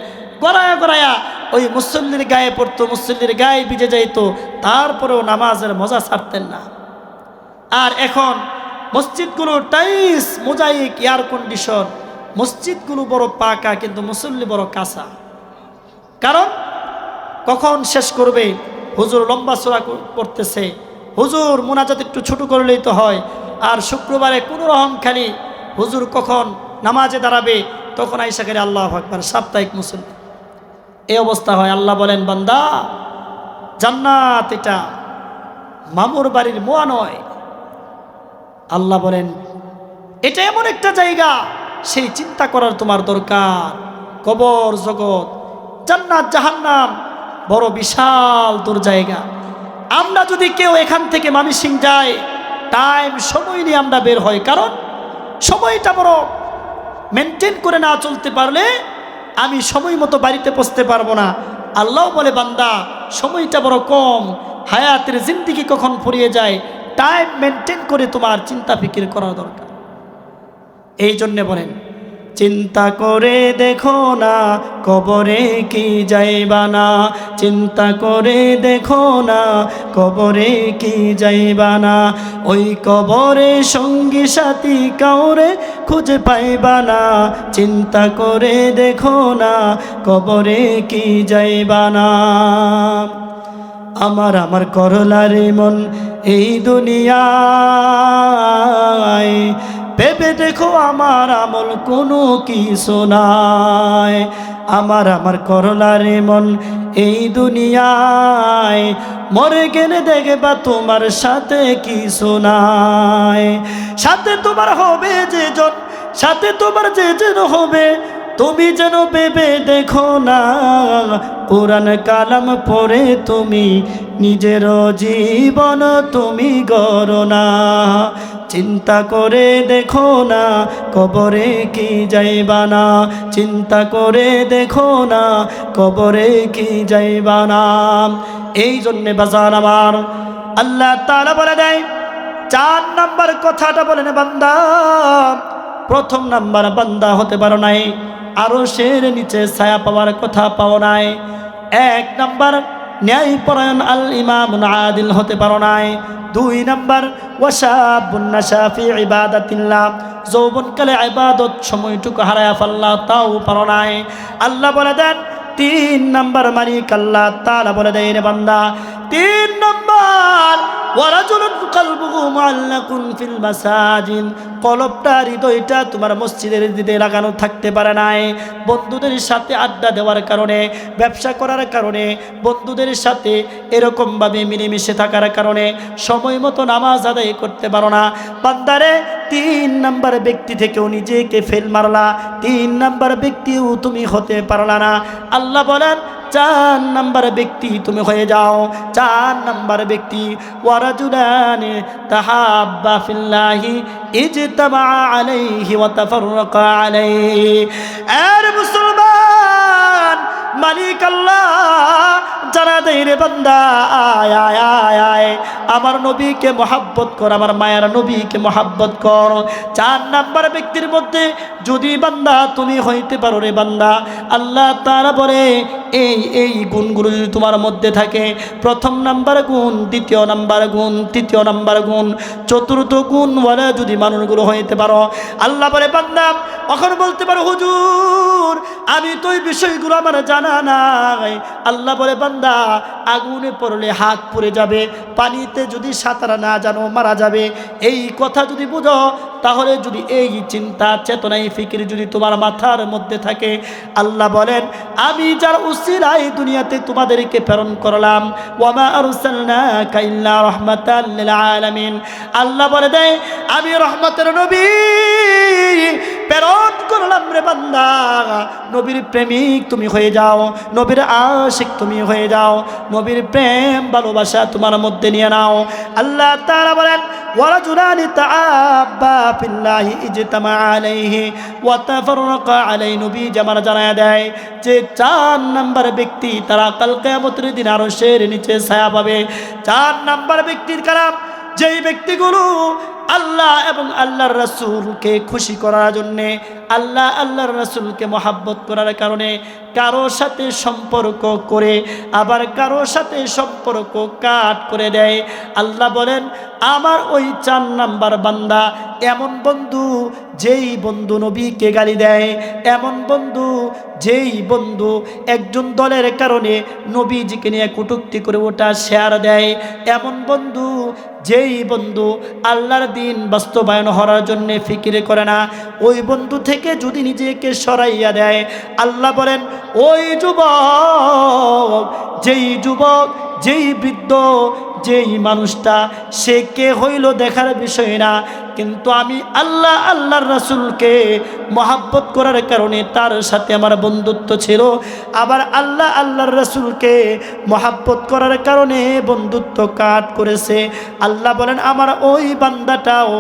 গড়ায়া গড়ায়া ওই মুসল্লির গায়ে পড়তো, মুসল্লির গায়ে ভিজে যাইতো, তারপরেও নামাজের মজা ছাড়তেন না। আর এখন মসজিদগুলো টাইলস, মোজাইক, এয়ার কন্ডিশন, মসজিদগুলো বড় পাকা, কিন্তু মুসল্লি বড় কাঁচা। কারণ কখন শেষ করবে? হুজুর লম্বা চড়া করতেছে, হুজুর মোনাজাত একটু ছোট করলেই তো হয়, আর শুক্রবারে কোনো রকম খালি হুজুর কখন নামাজে দাঁড়াবে তখন আইসা করে আল্লাহু আকবার, সাপ্তাহিক মুসল্লি। এই অবস্থা হয়। আল্লাহ বলেন, বান্দা জান্নাত এটা মামুর বাড়ির মোয়া নয়। আল্লাহ বলেন এটা এমন একটা জায়গা, সেই চিন্তা করার তোমার দরকার। কবর জগৎ, জান্নাত জাহান্নাম বড় বিশাল দূর জায়গা। আমরা যদি কেউ এখান থেকে মামিসিং যায়, টাইম সময় নিয়ে আমরা বের হই, কারণ সময়টা বড় মেনটেন করে না চলতে পারলে আমি সময় মতো বাড়িতে পৌঁছতে পারবো না। আল্লাহ বলে, বান্দা সময়টা বড় কম, হায়াতের জিন্দিগি কখন ফুরিয়ে যায়, টাইম মেনটেন করে তোমার চিন্তা ফিকির করা দরকার। এই জন্যে বলেন, চিন্তা করে দেখো না কবরে কি যাইবা না, চিন্তা করে দেখো না কবরে কি যাইবা না, ওই কবরে সঙ্গী সাথী কাউরে খুঁজে পাইবা না, চিন্তা করে দেখো না কবরে কি যাইবা না। আমার করলার মন এই দুনিয়ায়, ভেবে দেখো আমার আমল কোনো কিছু নাই। আমার করলার মন এই দুনিয়ায়, মরে গেলে দেখবা তোমার সাথে কিছু নাই। সাথে তোমার হবে যে জন, সাথে তোমার যে যেন হবে, তুমি যেন ভেবে দেখো না। কোরআন কালাম পড়ে তুমি নিজের জীবন তুমি গড়ো না, চিন্তা করে দেখো না কবরে কি যাইবা না, চিন্তা করে দেখো না কবরে কি যাইবা না। এই জন্যে বাজার আমার আল্লাহ তাআলা বলে দেয়, 4 নাম্বার কথাটা বলেন, বান্দা প্রথম নাম্বার, বান্দা হতে পারো নাই, আরশের নিচে ছায়া পাওয়ার কথা পাও নাই। 1 নাম্বার, ন্যায়পরায়ণ আল ইমামুন আদিল হতে পারো নাই। 2 নাম্বার, ওয়াশাবুন নাশা ফি ইবাদাতিল্লাহ, যৌবনকালে ইবাদত সময়টুকু হারায়া ফেললা, তাও পারো নাই। আল্লাহ বলে দেন 3 নাম্বার, মালিক আল্লাহ তাআলা বলে দেয়, রে বান্দা 3 নাম্বার, ওয়ারাজুলুন কালবুহু মুআল্লাকুন ফিল মাসাজিদ, কলবটা, হৃদয়টা তোমার মসজিদের দিকে লাগানো থাকতে পারে নাই। বন্ধুদের সাথে আড্ডা দেওয়ার কারণে, ব্যবসা করার কারণে, বন্ধুদের সাথে এরকমভাবে মিলেমিশে থাকার কারণে সময় মতো নামাজ আদায় করতে পারো না। বান্দারে 3 নাম্বার ব্যক্তি থেকেও নিজেকে ফেল মারলা, 3 নাম্বার ব্যক্তিও তুমি হতে পারলা না। আল্লাহ বলেন 4 নাম্বার ব্যক্তি তুমি হয়ে যাও। 4 নাম্বার ব্যক্তি, ওয়ারাজুলানি তাহাব্বা ফিল্লাহি ইজতামা আলাইহি ওয়া তাফাররাকা আলাইহি। আর মুসলমান, মালিক আল্লাহ জানা দেয়, রে বান্দা আয় আয় আয় আয়, আমার নবীকে মহাব্বত কর, আমার মায়ের নবীকে মহাব্বত কর। 4 নাম্বার ব্যক্তির মধ্যে যদি বান্দা তুমি হইতে পারো, রে বান্দা, আল্লাহ তাআলা বলে এই গুণগুলো যদি তোমার মধ্যে থাকে, প্রথম নাম্বার গুণ, দ্বিতীয় নাম্বার গুণ, তৃতীয় নাম্বার গুণ, চতুর্থ গুণ বলে যদি মানুষগুলো হইতে পারো, আল্লাহ বলে বান্দা এখন বলতে পারো হুজুর আমি তো এই বিষয়গুলো আমার জানা নাই। আল্লাহ বলে বান্দা আগুনে পড়লে হাত পুড়ে যাবে, পানিতে যদি সাঁতার না জানো মারা যাবে। এই কথা যদি বুঝো, তাহলে যদি এই চিন্তা চেতনা এই ফিকির যদি তোমার মাথার মধ্যে থাকে, আল্লাহ বলেন আমি যার উসিলায় দুনিয়াতে তোমাদেরকে প্রেরণ করলাম, ওয়ামা আরসালনাকা ইল্লা রাহমাতাল লিল আলামিন। আল্লাহ বলে দেয় আমি রহমতের নবী প্রেরণ করলাম রে বান্দা, নবীর প্রেমিক তুমি হয়ে যাও, নবীর আশিক তুমি হয়ে যাও, নবীর প্রেম ভালোবাসা তোমার মধ্যে নিয়ে নাও। আল্লাহ তাআলা বলেন ওয়ারাজুলানি তাআব্বা ফিল্লাহি ইজতামা আলাইহি ওয়া তাফাররাকা আলাইহি। নবী জামানা জানায় দেয় যে 4 নাম্বার ব্যক্তি তারা কাল কিয়ামতের দিন আরশের নিচে ছায়া পাবে। 4 নাম্বার ব্যক্তির কালাম যেই ব্যক্তিগুলো আল্লাহ এবং আল্লাহর রাসূলকে খুশি করার জন্যে, আল্লাহর রাসূলকে মহাব্বত করার কারণে কারো সাথে সম্পর্ক করে আবার কারো সাথে সম্পর্ক কাট করে দেয়। আল্লাহ বলেন আমার ওই 4 নাম্বার বান্দা এমন বন্ধু যেই বন্ধু নবীকে গালি দেয়, এমন বন্ধু যেই বন্ধু একজন দলের কারণে নবীজিকে নিয়ে কটূক্তি করে ওটা শেয়ার দেয়, এমন বন্ধু যেই বন্ধু আল্লাহর দিন বাস্তবায়ন হওয়ার জন্য ফিকির করে না, ওই বন্ধু থেকে যদি নিজেকে সরাইয়া দেয়, আল্লাহ বলেন ওই যুবক যেই বৃদ্ধ যেই মানুষটা সে কে হইল দেখার বিষয় না, কিন্তু আমি আল্লাহর রাসূলকে মহাব্বত করার কারণে তার সাথে আমার বন্ধুত্ব ছিল, আবার আল্লাহর রাসূলকে মহাব্বত করার কারণে বন্ধুত্ব কাট করেছে। আল্লাহ বলেন আমার ওই বান্দাটাও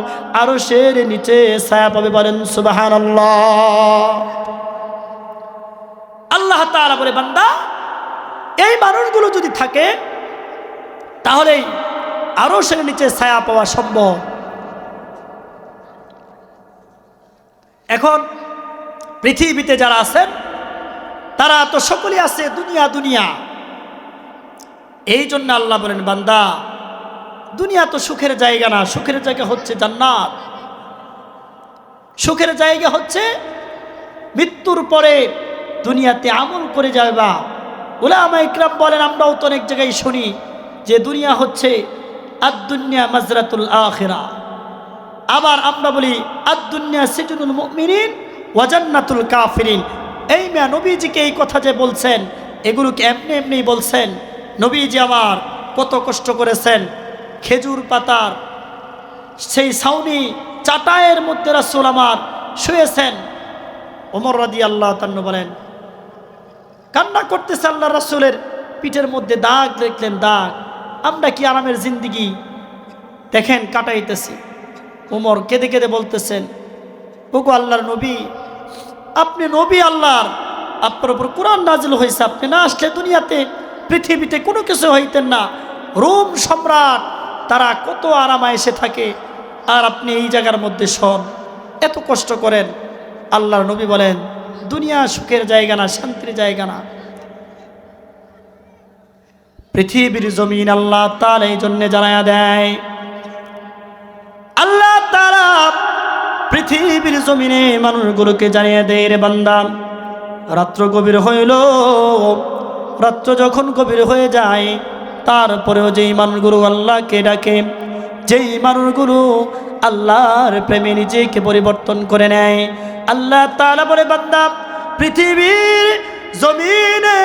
আরশের নিচে ছায়া পাবে। বলেন সুবহানাল্লাহ। আল্লাহ তাআলা বলে বান্দা এই মানুষগুলো যদি থাকে তাহলেই আরশের নিচে ছায়া পাওয়া সম্ভব। এখন পৃথিবীতে যারা আছেন তারা তো সকলেই আছে দুনিয়া। এই জন্য আল্লাহ বলেন বান্দা দুনিয়া তো সুখের জায়গা না, সুখের জায়গা হচ্ছে জান্নাত। সুখের জায়গা হচ্ছে মৃত্যুর পরে দুনিয়াতে আমল করে যাবা। উলামা ইকরাম বলেন আমরাও তো অনেক জায়গায় শুনি যে দুনিয়া হচ্ছে আদ-দুনিয়া মাজরাতুল আখিরা, আবার আমরা বলি আদ-দুনিয়া সিজনুল মুমিনিন ওয়া জান্নাতুল কাফিরিন। এই মিয়া নবীজিকে এই কথা যে বলছেন এগুলোকে এমনি বলছেন? নবীজি আমার কত কষ্ট করেছেন, খেজুর পাতার সেই ছাউনি চাটায়ের মধ্যে রাসূল আমার শুয়েছেন। ওমর রাদিয়াল্লাহু তাআলা বলেন কান্না করতেছে, আল্লাহ রাসূলের পিঠের মধ্যে দাগ দেখলেন, দাগ। আমরা কি আরামের জিন্দিগি দেখেন কাটাইতেছি। ওমর কেঁদে কেঁদে বলতেছেন ওগো আল্লাহর নবী, আপনি নবী আল্লাহর, আপনার উপর কোরআন নাজিল হয়েছে, আপনি না আসলে দুনিয়াতে পৃথিবীতে কোনো কিছু হইতেন না। রোম সম্রাট তারা কত আরামে এসে থাকে, আর আপনি এই জায়গার মধ্যে শোন এত কষ্ট করেন। আল্লাহর নবী বলেন দুনিয়া সুখের জায়গা না, শান্তির জায়গা না। পৃথিবীর জমিন আল্লাহ তাআলা এই জন্য জানায়া দেয়, আল্লাহ তাআলা পৃথিবীর জমিনে মানুষগুলোকে জানিয়ে দেয় রে বান্দা রাত্র গভীর হইল, রাত্র যখন গভীর হয়ে যায় তারপরেও যেই মানুষগুলো আল্লাহকে ডাকে, যেই মানুষগুলো আল্লাহর প্রেমে নিজেকে পরিবর্তন করে নেয়, আল্লাহ তাআলা বলে বান্দা পৃথিবীর জমিনে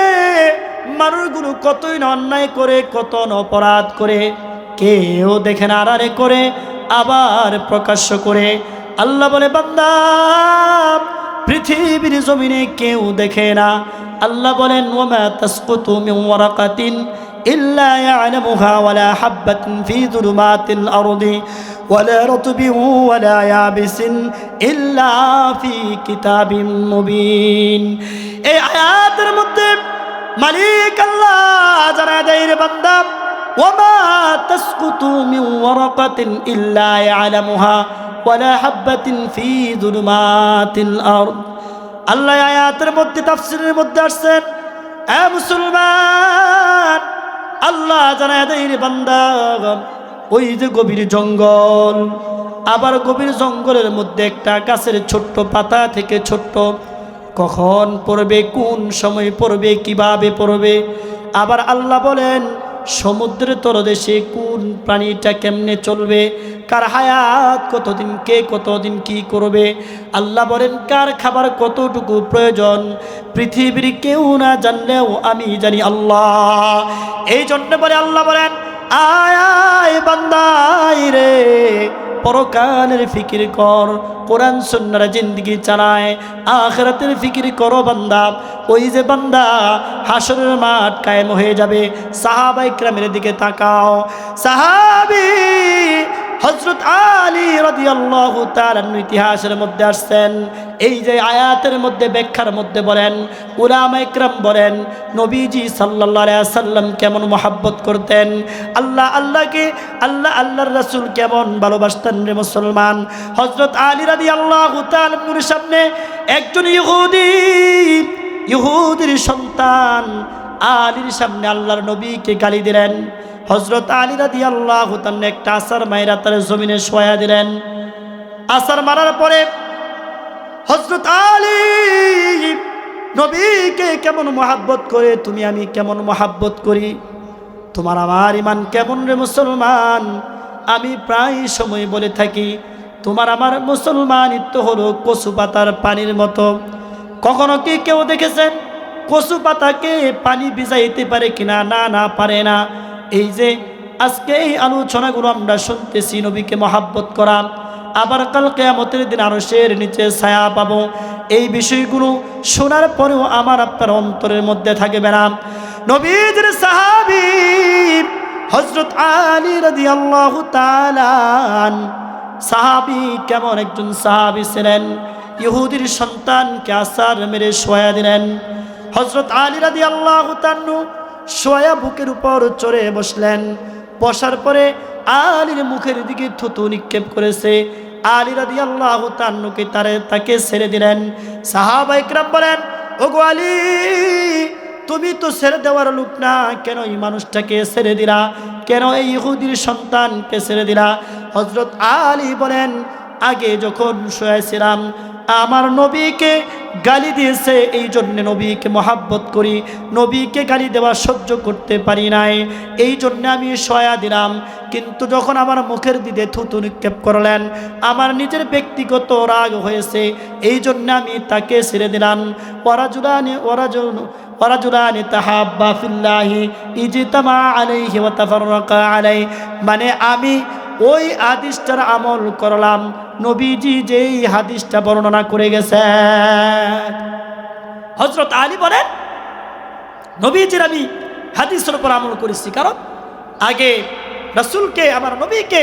মানুষগুলো কতই না অন্যায় করে, কত না অপরাধ করে, কেউ দেখে না আড়ালে করে আবার প্রকাশ্য করে। আল্লাহ বলে বান্দা পৃথিবীর জমিনে কেউ দেখে না। আল্লাহ বলেন ওয়ামা তাসকুতু মিন ওয়ারাকাতিন ইল্লা ইয়ালামুহা ওয়ালা হাববাতিন ফি যুলুমাতিল আরদি ওয়ালা রাতবিন ওয়ালা ইয়াবিসিন ইল্লা ফি কিতাবিম মুবিন। এই আয়াতের মধ্যে মালিক আল্লাহ জানায় দেয় রে বান্দা ওয়ামা তাসকুতু মিন ওয়ারাকাতিন ইল্লা ইয়ালামুহা ওয়ালা হাববাতিন ফি যুলুমাতিল আরদ। আল্লাহ আয়াতের মধ্যে তাফসীরের মধ্যে আসছেন মুসলমান, আল্লাহ জানায় দেয় রে বান্দা, ওই যে গভীর জঙ্গল, আবার গভীর জঙ্গলের মধ্যে একটা গাছের ছোট্ট পাতা থেকে ছোট্ট, কখন পড়বে, কোন সময় পড়বে, কিভাবে পড়বে। আবার আল্লাহ বলেন সমুদ্রের তলদেশে কোন প্রাণীটা কেমনে চলবে, কার হায়াত কতদিন, কে কতদিন কি করবে। আল্লাহ বলেন কার খাবার কতটুকু প্রয়োজন, পৃথিবীর কেউ না জানলেও আমি জানি আল্লাহ। এই জন্য বলে আল্লাহ বলেন আয় আয় বান্দাই রে, পরকালের ফিকির কর, কোরআন সুন্নাহর জিন্দেগি চালায়, আখিরাতের ফিকির করো বান্দা। ওই যে বান্দা হাসরের মাঠ কায়েম হয়ে যাবে। সাহাবায়ে কেরামের দিকে তাকাও। সাহাবী হযরত আলী রাদিয়াল্লাহু তাআলা ইতিহাসের মধ্যে আসছেন। এই যে আয়াতের মধ্যে ব্যাখ্যার মধ্যে বলেন, উলামায়ে কেরাম বলেন নবীজি সাল্লাল্লাহু আলাইহি ওয়াসাল্লাম কেমন মহব্বত করতেন, আল্লাহ আল্লাহকে, আল্লাহ আল্লাহর রাসূল কেমন ভালোবাসতেন রে মুসলমান। হযরত আলী রাদিয়াল্লাহু তাআলা এর সামনে একজন ইহুদির সন্তান আলীর সামনে আল্লাহর নবীকে গালি দিলেন। হযরত আলী রাদিয়াল্লাহু তাআলা একটা আসার মাইরা তার জমিনে শোয়া দিলেন। আসার মারার পরে হযরত আলী নবীকে কেমন মহব্বত করে তুমি আমি কেমন মহব্বত করি, তোমার আমার ইমান কেমন রে মুসলমান। আমি প্রায় সময় বলে থাকি তোমার আমার মুসলমানিত্ব হলো কচু পাতার পানির মতো। কখনো কি কেউ দেখেছেন কচু পাতাকে পানি ভিজাইতে পারে কিনা? না, না পারে না। এই যে আজকে এই আলোচনাগুলো আমরা শুনতেছি নবীকে মহব্বত করা, আবার কাল কিয়ামতের দিন আরশের নিচে ছায়া পাবো, এই বিষয়গুলো শোনার পরেও আমার আপনার অন্তরের মধ্যে থাকবে না। নবীর সাহাবী হযরত আলী রাদিয়াল্লাহু তাআলা সাহাবী কেমন একজন সাহাবী ছিলেন। ইহুদির সন্তানকে আসার মেরে শোয়া দিলেন। হযরত আলী রাদিয়াল্লাহু তাআলা শোয়া বুকের উপর চড়ে বসলেন। বসার পরে আলীর মুখের দিকে থুতু নিক্ষেপ করেছে। আলী রাদিয়াল্লাহু তাআলা তাকে ছেড়ে দিলেন। সাহাবায়ে কেরাম বলেন, ওগো আলী, তুমি তো ছেড়ে দেওয়ার লোক না, কেন এই মানুষটাকে ছেড়ে দিলা? কেন এই ইহুদির সন্তানকে ছেড়ে দিলা? হযরত আলী বলেন, আগে যখন শুয়েছিলাম আমার নবীকে গালি দিয়েছে, এই জন্য নবীকে মহব্বত করি, নবীকে গালি দেওয়া সহ্য করতে পারি নাই, এই জন্য আমি শোয়া দিলাম। কিন্তু যখন আমার মুখের দিকে থুতু নিক্ষেপ করলেন, আমার নিজের ব্যক্তিগত রাগ হয়েছে, এই জন্য আমি তাকে ছেড়ে দিলাম। ওয়ারাজুলানি তাহাব্বা ফিল্লাহি ইজতামা আলাইহি ওয়া তাফাররাকা আলাইহি, মানে আমি ওই হাদিসটার আমল করলাম নবীজি যেই হাদিসটা বর্ণনা করে গেছেন। হযরত আলী বলেন নবীজির আমি হাদিসের উপর আমল করেছি, কারণ আগে রাসূলকে, আমার নবীকে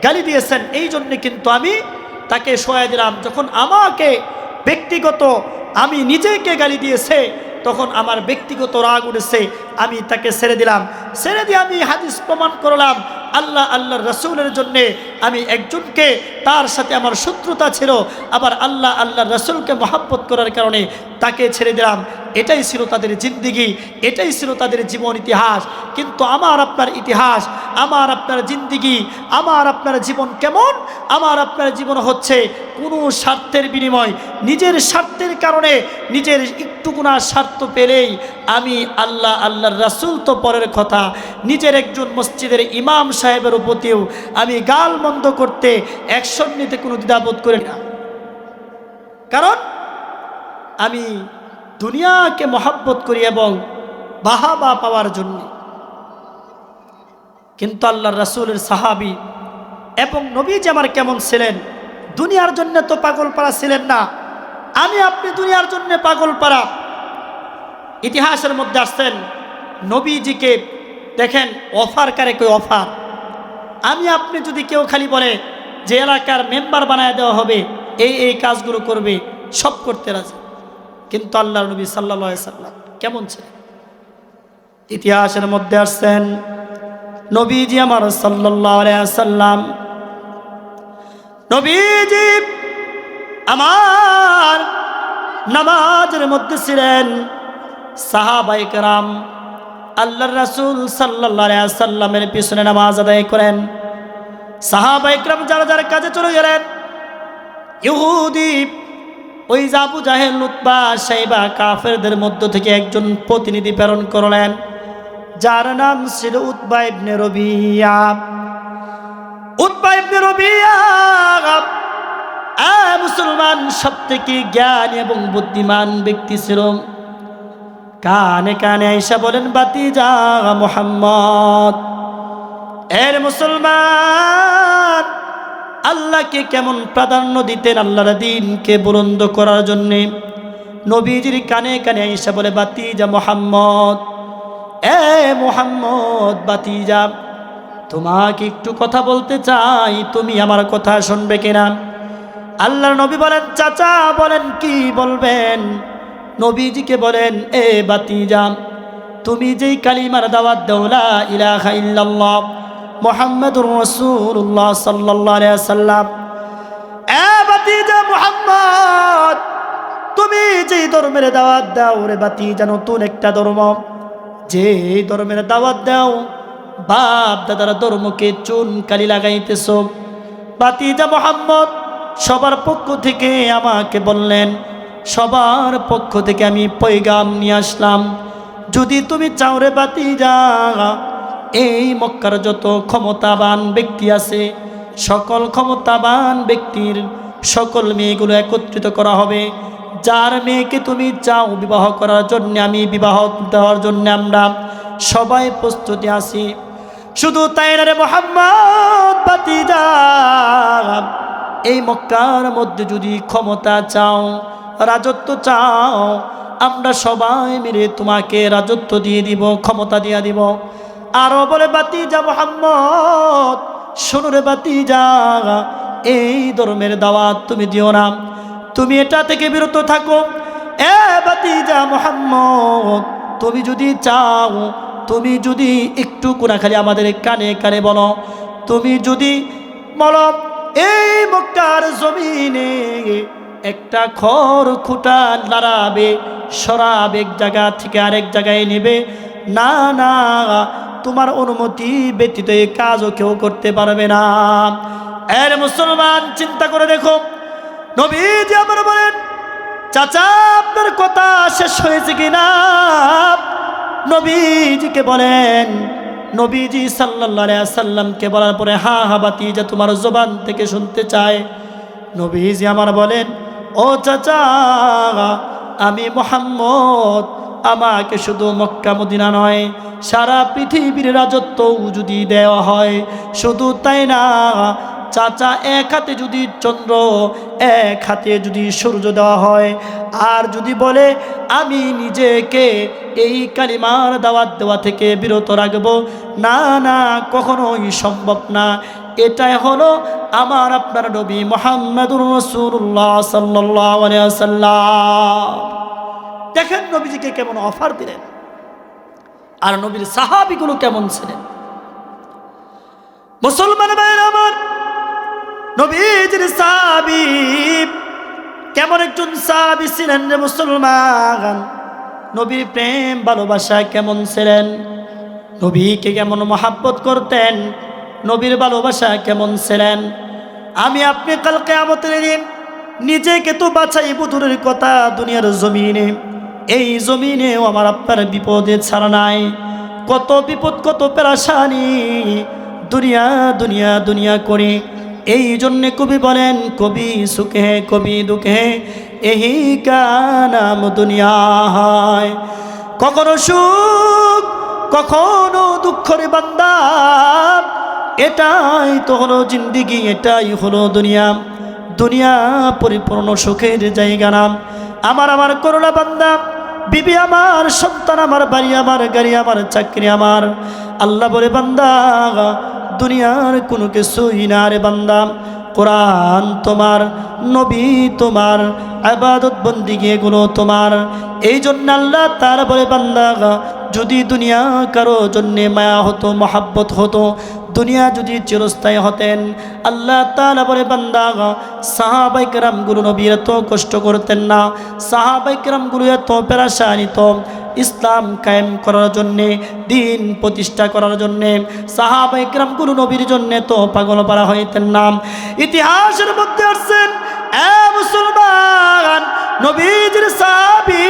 গালি দিয়েছেন, এই জন্য কিন্তু আমি তাকে শোয়া দিলাম। যখন আমাকে ব্যক্তিগত আমি নিজেকে গালি দিয়েছে, তখন আমার ব্যক্তিগত রাগ উঠেছে, আমি তাকে ছেড়ে দিলাম। ছেড়ে দিয়ে আমি হাদিস প্রমাণ করলাম আল্লাহ আল্লাহর রাসূলের জন্যে আমি একজনকে, তার সাথে আমার শত্রুতা ছিল, আবার আল্লাহ আল্লাহর রাসূলকে মহব্বত করার কারণে তাকে ছেড়ে দিলাম। এটাই ছিল তাদের জিন্দেগি, এটাই ছিল তাদের জীবন ইতিহাস। কিন্তু আমার আপনার ইতিহাস, আমার আপনার জিন্দেগি, আমার আপনার জীবন কেমন? আমার আপনার জীবন হচ্ছে কোনো স্বার্থের বিনিময়, নিজের স্বার্থের কারণে, নিজের একটুকুনা স্বার্থ পেলেই আমি আল্লাহ আল্লাহর রাসূল তো পরের কথা, নিজের একজন মসজিদের ইমাম সাহেবের প্রতিও আমি গাল মন্দ করতে, অ্যাকশন নিতে কোনো দ্বিধাবোধ করি না, কারণ আমি দুনিয়াকে মহব্বত করি এবং বাহাবা পাওয়ার জন্য। কিন্তু আল্লাহর রাসূলের সাহাবী এবং নবীজি আমার কেমন ছিলেন? দুনিয়ার জন্য তো পাগল পারা ছিলেন না। আমি আপনি দুনিয়ার জন্য পাগল পারা। ইতিহাসের মধ্যে আসছেন নবীজিকে দেখেন অফার কারে কই অফার। আমি আপনি যদি কেউ খালি বলে যে এলাকার মেম্বার বানায় দেওয়া হবে, এই কাজগুলো করবে, সব করতে রাজি। কিন্তু আল্লাহর নবী সাল্লাল্লাহু আলাইহি সাল্লাম কেমন ছিলেন? ইতিহাসের মধ্যে আসছেন নবীজি আমার সাল্লাল্লাহু আলাইহি সাল্লাম, নবীজি আমার নামাজের মধ্যে ছিলেন, সাহাবায়ে কেরাম আল্লাহর রাসূল সাল্লাল্লাহু আলাইহি ওয়াসাল্লামের পিছনে নামাজ আদায় করেন। সাহাবায়ে কেরাম যারা যারা কাজে চলে গেলেন, ইহুদি ওই আবু জাহেল, উতবা, শাইবা কাফেরদের মধ্য থেকে একজন প্রতিনিধি প্রেরণ করলেন, যার নাম ছিল Utba ibn Rabia. Utba ibn Rabia মুসলমান সবথেকে জ্ঞানী এবং বুদ্ধিমান ব্যক্তি ছিল। কানে কানে আয়েশা বলেন, বাতিজা মুহাম্মদ, এর মুসলমান আল্লাহকে কেমন প্রাধান্য দিতেন, আল্লাহর দ্বীনকে বুলন্দ করার জন্যে। নবীজির কানে কানে আয়েশা বলে, বাতিজা মুহাম্মদ, এ মুহাম্মদ বাতিজা, তোমাকে একটু কথা বলতে চাই, তুমি আমার কথা শুনবে কিনা? আল্লাহর নবী বলেন, চাচা বলেন, কি বলবেন? নবীজিকে বলেন, এ বাতিজা, তুমি যেই কালিমার দাওয়াত দাও, লা ইলাহা ইল্লাল্লাহ মুহাম্মাদুর রাসূলুল্লাহ সাল্লাল্লাহু আলাইহি ওয়াসাল্লাম, এ বাতিজা মুহাম্মদ, তুমি যেই ধর্মের দাওয়াত দাও রে বাতিজা, নতুন একটা ধর্ম, যে ধর্মের দাওয়াত দাও বাপ দাদার ধর্মকে চুন কালি লাগাইতেছো। বাতিজা মুহাম্মদ সবার পক্ষ থেকে আমাকে বললেন, সবার পক্ষ থেকে আমি পয়গাম নিয়ে আসলাম, যদি তুমি চাও রে বাতিজা, এই মক্কার যত ক্ষমতাবান ব্যক্তি আছে, সকল ক্ষমতাবান ব্যক্তির সকল মেয়েগুলো একত্রিত করা হবে, যার মেয়েকে তুমি চাও বিবাহ করার জন্য, আমি বিবাহ দেওয়ার জন্য আমরা সবাই প্রস্তুতি আছি। শুধু তাই না রে মুহাম্মদ বাতিজা, এই মক্কার মধ্যে যদি ক্ষমতা চাও, রাজত্ব চাও, আমরা সবাই মিলে তোমাকে রাজত্ব দিয়ে দিব, ক্ষমতা দিয়ে দিব। আরো বলে, বাতিজা মুহাম্মদ, শোনো রে বাতিজা, এই ধর্মের দাওয়াত তুমি দিও না, তুমি এটা থেকে বিরত থাকো। এ বাতিজা মুহাম্মদ, তুমি যদি চাও, তুমি যদি একটু কোনাখালি আমাদের কানে কানে বলো, তুমি যদি বলো এই মক্কার জমিনে একটা খড় খুঁটা নাড়াবে, সরাবে, এক জায়গা থেকে আরেক জায়গায় নেবে, না না, তোমার অনুমতি ব্যতীত এই কাজও কেউ করতে পারবে না। এর মুসলমান চিন্তা করে দেখো, নবীজি আমার বলেন, চাচা আপনার কথা শেষ হয়েছে কিনা? নবীজিকে বলেন, নবীজি সাল্লাল্লাহু আলাইহি ওয়াসাল্লামকে বলার পরে, হা হা বাতিজা, তোমার জবান থেকে শুনতে চায়। নবীজি আমার বলেন, ও চাচা, আমি মুহাম্মদ, আমাকে শুধু মক্কা মদিনা নয়, সারা পৃথিবীর রাজত্ব যদি দেওয়া হয়, শুধু তাই না চাচা, এক হাতে যদি চন্দ্র, এক হাতে যদি সূর্য দেওয়া হয়, আর যদি বলে আমি নিজেকে এই কালিমার দাওয়াত দেওয়া থেকে বিরত রাখব, না না, কখনোই সম্ভব না। এটাই হলো আমার আপনার নবী মুহাম্মাদুর রাসূলুল্লাহ সাল্লাল্লাহু আলাইহি ওয়াসাল্লাম। দেখেন নবীজিকে কেমন অফার দিলেন, আর নবীর সাহাবীগুলো কেমন ছিলেন। মুসলমান ভাইরা আমার, নবীজির সাহাবী কেমন একজন সাহাবী ছিলেন রে মুসলমান, নবীর প্রেম ভালোবাসা কেমন ছিলেন, নবীকে কেমন মহাব্বত করতেন, নবীর ভালোবাসা কেমন ছিলেন। আমি আপনি কাল কিয়ামতের দিন নিজেকে তো বাঁচাই দূরের কথা, দুনিয়ার জমিনে, এই জমিনেও আমার আপনার বিপদে ছাড়া নাই। কত বিপদ, কত পেরেশানি, দুনিয়া দুনিয়া দুনিয়া করে। এই জন্যে কবি বলেন, কবি সুখে কবি দুঃখে এহি কা নাম দুনিয়া হয়। কখনো সুখ, কখনো দুঃখ রে বান্দা, এটাই তো হলো জিন্দিগি, এটাই হলো দুনিয়া। দুনিয়া পরিপূর্ণ সুখের জায়গা নাম। আমার করোনা বান্দা, বিবি আমার, সন্তান আমার, বাড়ি আমার, গাড়ি আমার, চাকরি আমার। আল্লাহ বলে, বান্দা দুনিয়ার কোনো কিছুই না রে বান্দা, কোরআন তোমার, নবী তোমার, ইবাদত বন্দেগী এগুলো তোমার। এই জন্য আল্লাহ তাআলা বলে, বান্দা যদি দুনিয়া কারো জন্যে মায়া হতো, মহাব্বত হতো, দুনিয়া যদি চিরস্থায়ী হতেন, আল্লাহ তাআলা বলে, বান্দা সাহাবায়ে কেরামগুলো নবী এত কষ্ট করতেন না, সাহাবায়ে কেরামগুলো এত পেরেশানি তো ইসলাম কায়েম করার জন্যে, দিন প্রতিষ্ঠা করার জন্যে সাহাবায়ে কেরামগুলো নবীর জন্যে তো পাগল পারা হইতেন না। ইতিহাসের মধ্যে আসছেন এ মুসলমান, নবীজির সাহাবী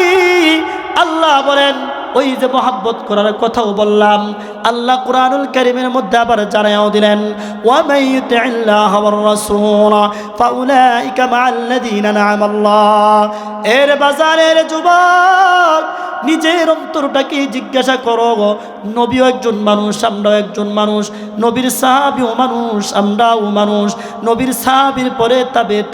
আল্লাহ বলেন, ওই যে মহাব্বত করার কথাও বললাম, আল্লাহ কুরআনুল কারীমের মধ্যে আবার জানায়াও দিলেন, ওয়া মান ইউতি'ল্লাহ ওয়ার রাসূল ফাউলাইকা মা'আল্লাযীনা আন'আমাল্লাহ। এর বাজারের যুবক, নিজের অন্তরটাকে জিজ্ঞাসা করো। নবীও একজন মানুষ, আমরাও একজন মানুষ, নবীর সাহাবীও মানুষ, আমরাও মানুষ, নবীর সাহাবীর পরে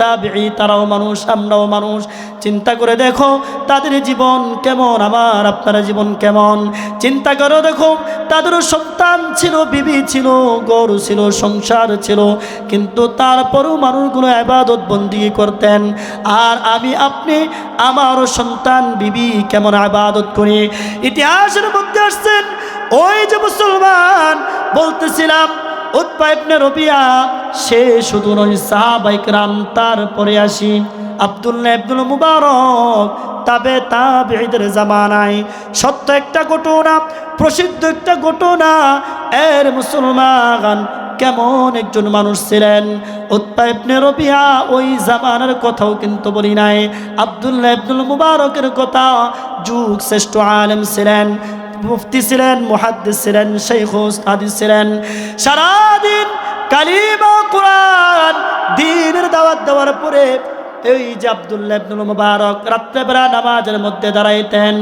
তাবেঈ তারাও মানুষ, আমরাও মানুষ। চিন্তা করে দেখো তাদের জীবন কেমন, আমার আপনার জীবন কেমন। চিন্তা করে দেখো, তাদের সন্তান ছিল, বিবি ছিল, গরু ছিল, সংসার ছিল, কিন্তু তারপরও মানুষগুলো ইবাদত বন্দেগী করতেন। আর আমি আপনি, আমারও সন্তান বিবি কেমন ইবাদত করি। ইতিহাসের মধ্যে আসছেন ওই যে মুসলমান বলতেছিলাম, উতবা ইবনে রবিয়া, সে শুধু নয়, সাহাবায়ে কেরাম, তারপরে আসি আব্দুল্লাহ ইবনুল মুবারক, তাবেঈদের জামানায় সত্য একটা ঘটনা, প্রসিদ্ধ একটা ঘটনা। এর মুসলমান কেমন একজন মানুষ ছিলেন। উতবা ইবনে রবিয়া ওই জামানার কথাও কিন্তু বলি নাই, আব্দুল্লাহ ইবনুল মুবারকের কথা। যুগ শ্রেষ্ঠ আলেম ছিলেন, মুফতি ছিলেন, মুহাদ্দিস ছিলেন, শাইখুল হাদিস ছিলেন। সারাদিন কালিমা, কোরআন, দ্বীনের দাওয়াত দেওয়ার পরে এই যে আব্দুল্লাহ ইবনুল মুবারক রাত্রেবেলা নামাজের মধ্যে দাঁড়াইতেন।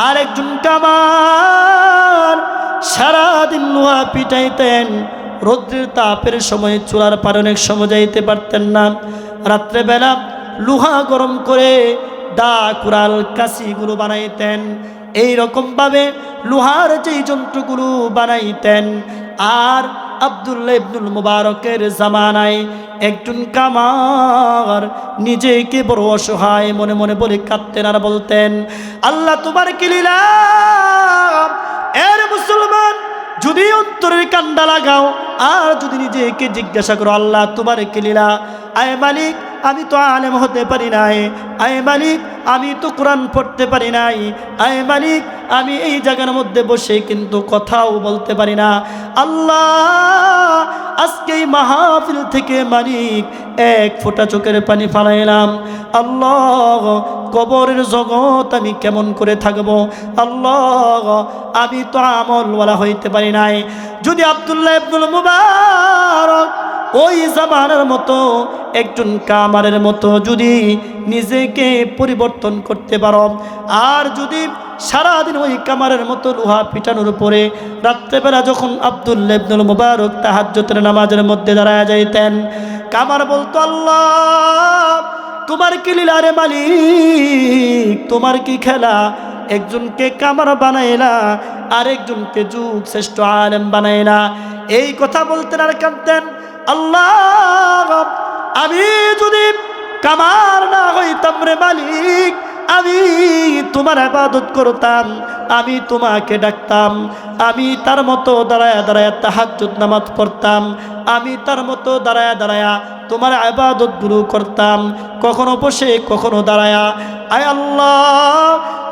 আর একজন কামার সারাদিন লোহা পিটাইতেন, রৌদ্রের তাপের সময় চুলার পার অনেক সময় যাইতে পারতেন না। রাত্রেবেলা লোহা গরম করে দা, কুড়াল, কাশিগুলো বানাইতেন। এই রকমভাবে লোহার যেই যন্ত্রগুলো বানাইতেন। আর আব্দুল্লাহ ইবনুল মুবারকের জামানায় একজন কামার নিজেকে বড় অসহায় মনে মনে বলে কাঁদতেন আর বলতেন, আল্লাহ তোমার কি লীলা। এর মুসলমান, যদি অন্তরের কান্ডা লাগাও আর যদি নিজেকে জিজ্ঞাসা করো, আল্লাহ তোমার কি লীলা। আয় মালিক, আমি তো আলেম হতে পারি নাই। আয় মালিক, আমি তো কোরআন পড়তে পারি নাই। আয় মালিক, আমি এই জায়গার মধ্যে বসে কিন্তু কথাও বলতে পারি না। আল্লাহ, আজকে এই মাহফিল থেকে মালিক এক ফোঁটা চোখের পানি ফালাইলাম। আল্লাহ, কবরের জগৎ আমি কেমন করে থাকবো। আল্লাহ, আমি তো আমলওয়ালা হইতে পারি নাই। যদি আব্দুল্লাহ ইবনুল মুবারক ওই জামানার মতো একজন কামারের মতো যদি নিজেকে পরিবর্তন করতে পারো, আর যদি সারাদিন ওই কামারের মতো লোহা পিটানোর পরে রাত্রেবেলা যখন আব্দুল্লাহ ইবনুল মুবারক তাহাজ্জুদের নামাজের মধ্যে দাঁড়ায় যাইতেন, কামার বলতো, আল্লাহ তোমার কি লীলা রে মালিক, তোমার কি খেলা। একজনকে কামার বানাইলা, আরেকজনকে যুগ শ্রেষ্ঠ আলেম বানাইলা। এই কথা বলতেন আর কাঁদতেন, আল্লাহ আমি যদি কামার না হইতাম রে মালিক, আমি তোমার ইবাদত করতাম, আমি তোমাকে ডাকতাম, আমি তার মতো দাঁড়ায়া দাঁড়ায়া তাহাজ্জুদ নামাজ পড়তাম, আমি তার মতো দাঁড়ায়া দাঁড়ায়া তোমার ইবাদতগুলো করতাম, কখনো বসে কখনো দাঁড়ায়া। আয় আল্লাহ,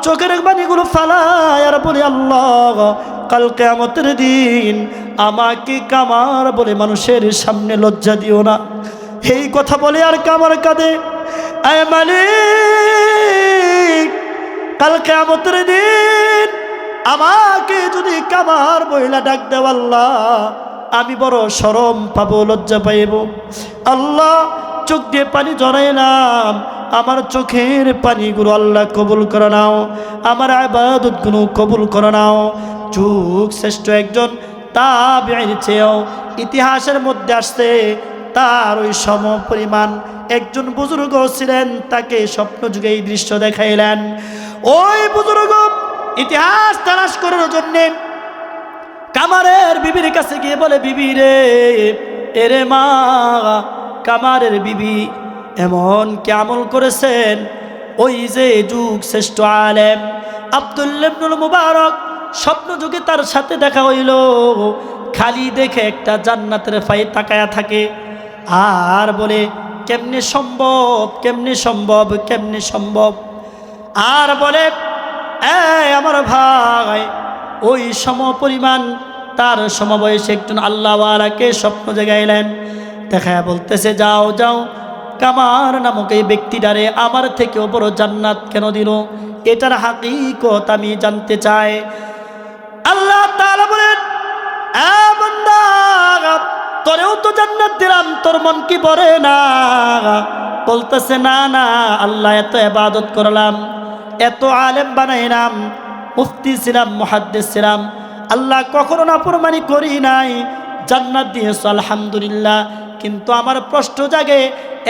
চোখের পানিগুলো ফালায় আর বলি, আল্লাহ কাল কিয়ামতের দিন আমাকে কামার বলে মানুষের সামনে লজ্জা দিও না। এই কথা বলে আর কামার কাঁদে। আয় মালিক, কাল কিয়ামতের দিন আমাকে যদি কামার বইলা ডাক দেও আল্লাহ, আমি বড় শরম পাবো, লজ্জা পাইব। আল্লাহ, চোখ দিয়ে পানি জড়াইলাম, আমার চোখের পানিগুলো আল্লাহ কবুল করে নাও, আমার ইবাদতগুলো কবুল করে নাও। যুগ শ্রেষ্ঠ একজন তাবেঈর চেয়েও ইতিহাসের মধ্যে আসছে, তার ওই সম পরিমাণ একজন বুজুর্গ ছিলেন, তাকে স্বপ্ন যুগে এই দৃশ্য দেখাইলেন। ওই বুজুর্গ ইতিহাস তালাশ করার জন্যে কামারের বিবির কাছে গিয়ে বলে, বিবি রে, এরে মা, কামারের বিবি এমন কি আমল করেছেন, ওই যে যুগ শ্রেষ্ঠ আলেম আব্দুল্লাহ ইবনুল মুবারক স্বপ্ন যুগে তার সাথে দেখা হইল, খালি দেখে একটা জান্নাতের ফায়ে তাকায়া থাকে আর বলে, কেমনে সম্ভব, কেমনে সম্ভব, কেমনে সম্ভব। আর বলে, আমার ভাই, ওই সমপরিমাণ তার সমবয়সী একজন আল্লাহওয়ালাকে স্বপ্ন জাগাইলেন, দেখায় বলতেছে, যাও যাও, কামার নামক এই ব্যক্তিটারে আমার থেকেও বড় জান্নাত কেন দিল, এটার হাকিকত আমি জানতে চাই। আল্লাহ তাআলা বলেন, বান্দা, তোরেও তো জান্নাত দিলাম, তোর মন কি পড়ে না? বলতেছে, না না আল্লাহ, এত ইবাদত করলাম, এত আলেম বানাইলাম, মুফতি ছিলাম, মুহাদ্দিস ছিলাম, আল্লাহ কখনো নাফরমানি করি নাই, জান্নাত দিয়েছো আলহামদুলিল্লাহ। কিন্তু আমার প্রশ্ন জাগে,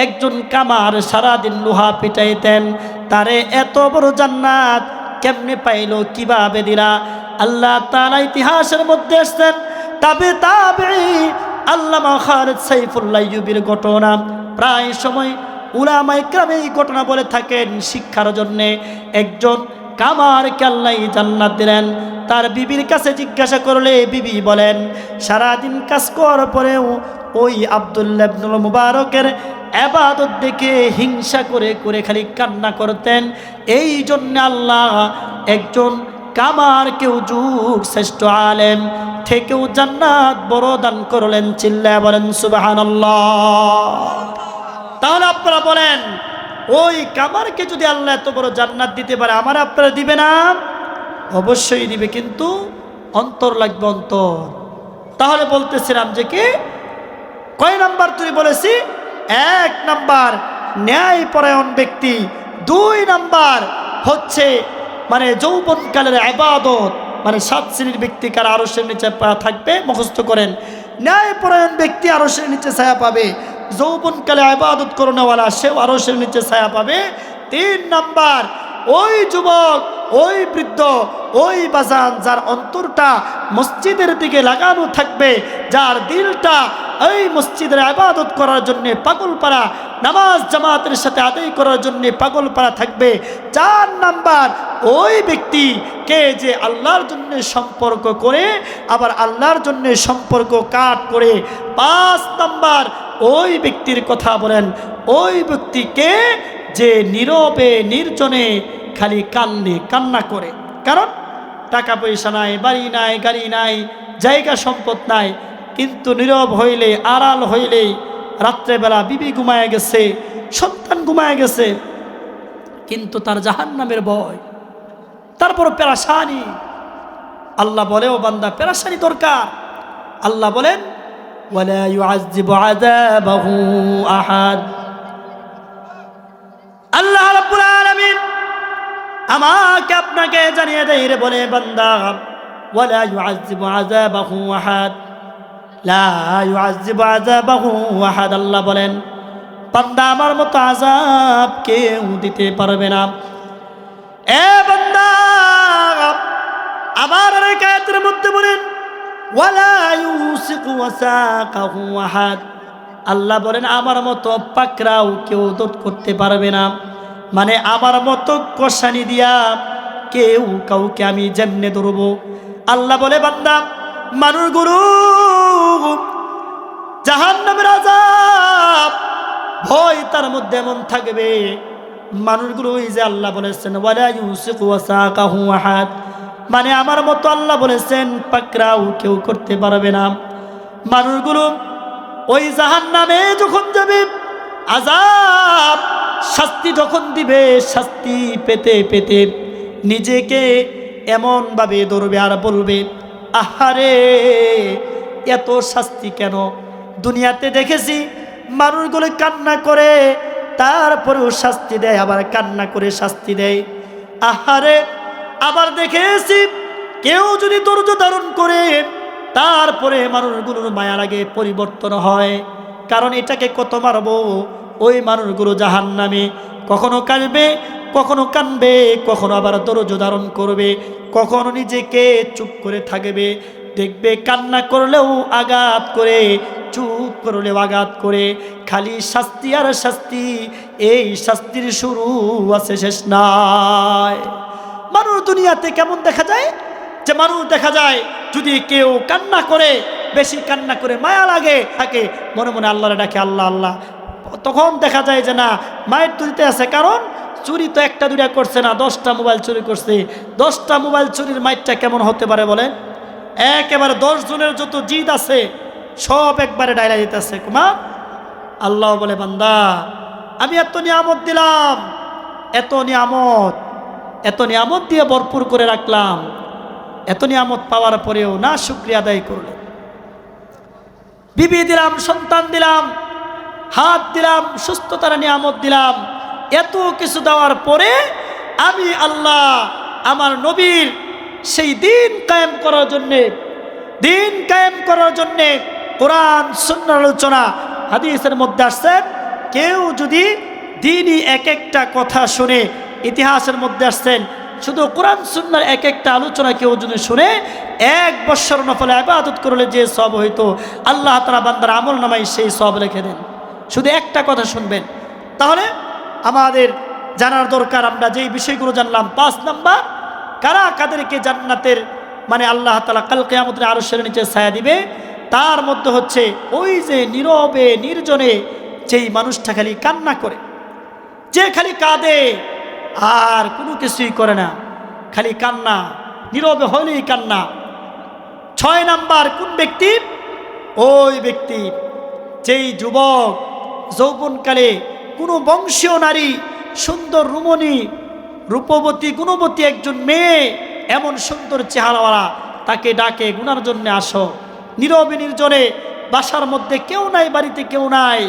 একজন কামার সারাদিন লোহা পিটাইতেন, তারে এত বড় জান্নাত কেমনে পাইলো, কিভাবে দিলা? আল্লাহ তাআলা ইতিহাসের মধ্যে আসছেন, আল্লামা খালিদ সাইফুল্লাহ আইয়ুবীর ঘটনা প্রায় সময় উলামায়ে কেরাম এই ঘটনা বলে থাকেন শিক্ষার জন্যে। একজন কামারকে আল্লাহ জান্নাত দিলেন। তার বিবির কাছে জিজ্ঞাসা করলে বিবি বলেন, সারাদিন কাজ করার পরেও ওই আব্দুল্লাহ ইবনুল মুবারকের ইবাদত দেখে হিংসা করে করে খালি কান্না করতেন। এই জন্য আল্লাহ একজন কামারকেও যুগ শ্রেষ্ঠ আলেম থেকেও জান্নাত বড় দান করলেন। চিল্লায়া বলেন সুবহানাল্লাহ। তাহলে আপনারা বলেন, ওই কামারকে যদি আল্লাহ এত বড় জান্নাত দিতে পারে, আমার আপনারা দিবে না? অবশ্যই দিবে, কিন্তু অন্তর লাগবে, অন্তর। তাহলে বলতেছিলাম যে কি, কয় নাম্বার তুই বলেছি? 1 নাম্বার ন্যায়পরায়ণ ব্যক্তি, 2 নাম্বার হচ্ছে মানে যৌবনকালের ইবাদত, মানে 7 শ্রেণীর ব্যক্তি কার আরশের নিচে থাকবে, মুখস্থ করেন। ন্যায়পরায়ণ ব্যক্তি আরশের নিচে ছায়া পাবে, যৌবনকালে ইবাদত করনেওয়ালা সেও আরশের নিচে ছায়া পাবে। 3 নাম্বার ওই যুবক, ওই বৃদ্ধ, ওই বাজান যার অন্তরটা মসজিদের দিকে লাগানো থাকবে, যার দিলটা এই মসজিদের ইবাদত করার জন্য পাগলপাড়া, নামাজ জামাতের সাথে আদায় করার জন্য পাগলপাড়া থাকবে। 4 নাম্বার ওই ব্যক্তি কে যে আল্লাহর জন্য সম্পর্ক করে আবার আল্লাহর জন্য সম্পর্ক কাট করে। 5 নাম্বার ওই ব্যক্তির কথা বলেন, ওই ব্যক্তিকে যে নীরবে নির্জনে খালি কান্না করে, কারণ টাকা পয়সা নাই, বাড়ি নাই, গাড়ি নাই, জায়গা সম্পদ নাই, কিন্তু নীরব হইলে, আড়াল হইলেই, রাত্রেবেলা বিবি ঘুমায় গেছে, সন্তান ঘুমায় গেছে, কিন্তু তার জাহান্নামের ভয়, তারপর পেরেশানি। আল্লাহ বলে, ও বান্দা, পেরেশানি দরকার। আল্লাহ বলেন, ওয়ালা ইউআযযিবু আযাবাহু আহাদ। আল্লাহ রাব্বুল আলামিন আমাকে আপনাকে জানিয়ে দেয় রে, বলে বান্দা, ওয়ালা ইউআযযিবু আযাবাহু আহাদ, লা ইউআযযিবু আযাবাহু আহাদ। আল্লাহ বলেন, বান্দা আমার মতো আযাব কেউ দিতে পারবে না। এ বান্দা, আবার আরেক আয়াতের মধ্যে বলেন, ওয়ালা ইউসিকু ওয়াসাকাহু আহাদ। আল্লাহ বলেন, আমার মতো পাকড়াও কেউ দৌড় করতে পারবে না, মানে আমার মতো কষানি দিয়া কেউ কাউকে আমি যেমনে ধরবো। আল্লাহ বলে, বান্দা, মানুষগুলো জাহান্নামের আযাব ভয় তার মধ্যে এমন থাকবে, মানুষগুলো ওই যে আল্লাহ বলেছেন, ওয়ালা ইউসিকু ওয়াসাকাহু আহাদ, মানে আমার মতো আল্লাহ বলেছেন পাকড়াও কেউ করতে পারবে না। মানুষগুলো ওই জাহান্নামে যখন যাবে, আযাব শাস্তি যখন দিবে, শাস্তি পেতে পেতে নিজেকে এমনভাবে ধরবে আর বলবে, আহারে এত শাস্তি কেন? দুনিয়াতে দেখেছি মানুষগুলো কান্না করে তারপরেও শাস্তি দেয়, আবার কান্না করে শাস্তি দেয়, আহারে। আবার দেখেছি কেউ যদি ধৈর্য ধারণ করে তারপরে মানুষগুলোর মায়া লাগে, পরিবর্তন হয়। কারণ এটাকে কত মারবো? ওই মানুষগুলো জাহান্নামে কখনো কাঁদবে, কখনো কানবে, কখনো আবার ধৈর্য ধারণ করবে, কখনো নিজেকে চুপ করে থাকবে। দেখবে কান্না করলেও আঘাত করে, চুপ করলেও আঘাত করে, খালি শাস্তি আর শাস্তি। এই শাস্তির শুরু আছে, শেষ নাই। মানুষ দুনিয়াতে কেমন দেখা যায়? যে মানুষ দেখা যায় যদি কেউ কান্না করে, বেশি কান্না করে, মায়া লাগে থাকে, মনে মনে আল্লাহরে ডাকে, আল্লাহ আল্লাহ, তখন দেখা যায় যে না, মায়ের তুলতে আছে, কারণ চুরি তো একটা দুইটা করছে না, 10টা মোবাইল চুরি করছে। 10টা মোবাইল চুরির মাইটটা কেমন হতে পারে বলেন? একেবারে 10 জনের যত জিদ আছে সব একবারে ডাইলা দিতেছে। কুমা আল্লাহ বলে, বান্দা আমি এত নিয়ামত দিলাম, এত নিয়ামত দিয়ে ভরপুর করে রাখলাম, এত নিয়ামত পাওয়ার পরেও না শুকরিয়া আদায় করলে। বিবি দিলাম, সন্তান দিলাম, হাত দিলাম, সুস্থতার নিয়ামত দিলাম, এত কিছু দেওয়ার পরে আমি আল্লাহ আমার নবীর সেই দিন কায়েম করার জন্যে কোরআন সুন্নাহর আলোচনা হাদিসের মধ্যে আসছেন, কেউ যদি দিনই এক একটা কথা শুনে, ইতিহাসের মধ্যে আসছেন শুধু কোরআন সুন্নাহর এক একটা আলোচনা কেউ যদি শুনে 1 বৎসর নফল ইবাদত করলে যে সওয়াব হইতো, আল্লাহ তাআলা বান্দার আমল নামায় সেই সওয়াব রেখে দেন। শুধু একটা কথা শুনবেন। তাহলে আমাদের জানার দরকার, আমরা যেই বিষয়গুলো জানলাম, 5 নাম্বার, কাদেরকে জান্নাতের মানে আল্লাহ তাআলা কাল কিয়ামতের আরশের নিচে ছায়া দিবে, তার মধ্যে হচ্ছে ওই যে নীরবে নির্জনে যেই মানুষটা খালি কান্না করে, যে খালি কাঁদে আর কোনো কিছুই করে না, খালি কান্না, নীরবে হলেই কান্না। 6 নাম্বার কোন ব্যক্তি? ওই ব্যক্তি যেই যুবক যৌবনকালে কোনো বংশীয় নারী, সুন্দর রুমণী, রূপবতী, গুণবতী একজন মেয়ে, এমন সুন্দর চেহারাওয়ালা তাকে ডাকে, গুনার জন্য আসো। নীরবে নির্জনে, বাসার মধ্যে কেউ নাই, বাড়িতে কেউ নাই,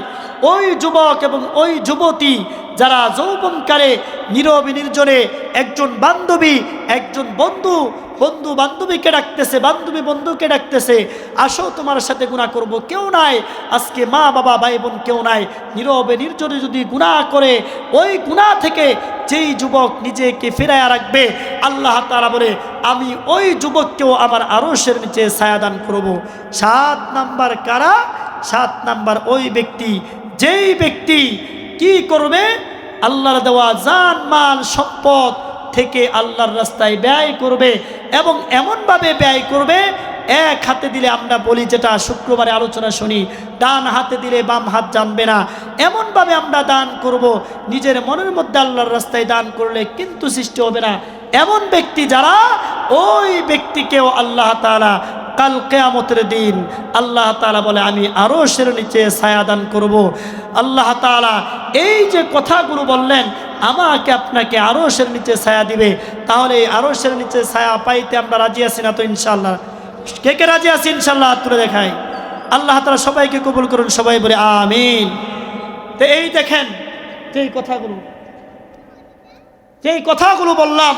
ওই যুবক এবং ওই যুবতী যারা যৌবনকালে নীরবে নির্জনে একজন বান্ধবী, একজন বন্ধু বান্ধবীকে ডাকতেছে, বান্ধবী বন্ধুকে ডাকতেছে, আসো তোমার সাথে গুনাহ করব, কেউ নাই, আজকে মা বাবা ভাই বোন কেউ নাই, নীরবে নির্জনে যদি গুনাহ করে, ওই গুনাহ থেকে যেই যুবক নিজেকে ফিরাইয়া রাখবে, আল্লাহ তাআলা বলে আমি ওই যুবককেও আমার আরশের নিচে ছায়া দান করব। 7 নাম্বার কারা? 7 নাম্বার ওই ব্যক্তি, যেই ব্যক্তি কি করবে? আল্লাহর দেওয়া জান মাল সম্পদ থেকে আল্লাহর রাস্তায় ব্যয় করবে, এবং এমনভাবে ব্যয় করবে, এক হাতে দিলে আমরা বলি, যেটা শুক্রবারে আলোচনা শুনি, ডান হাতে দিলে বাম হাত জানবে না, এমনভাবে আমরা দান করব, নিজের মনের মধ্যে আল্লাহর রাস্তায় দান করলে কিন্তু সৃষ্টি হবে না। এমন ব্যক্তি যারা, ওই ব্যক্তিকেও আল্লাহ তাআলা কাল কিয়ামতের দিন আল্লাহ তাআলা বলে আমি আরশের নিচে ছায়া দান করব। আল্লাহ তাআলা এই যে কথাগুলো বললেন, আমাকে আপনাকে আরশের নিচে ছায়া দিবে, তাহলে এই আরশের নিচে ছায়া পাইতে আমরা রাজি আছি না? তো ইনশাআল্লাহ কে কে রাজি আছি? ইনশাআল্লাহ হাত তুলে দেখাই। আল্লাহ তাআলা সবাইকে কবুল করুন, সবাই বলে আমিন। তো এই দেখেন, যেই কথাগুলো বললাম,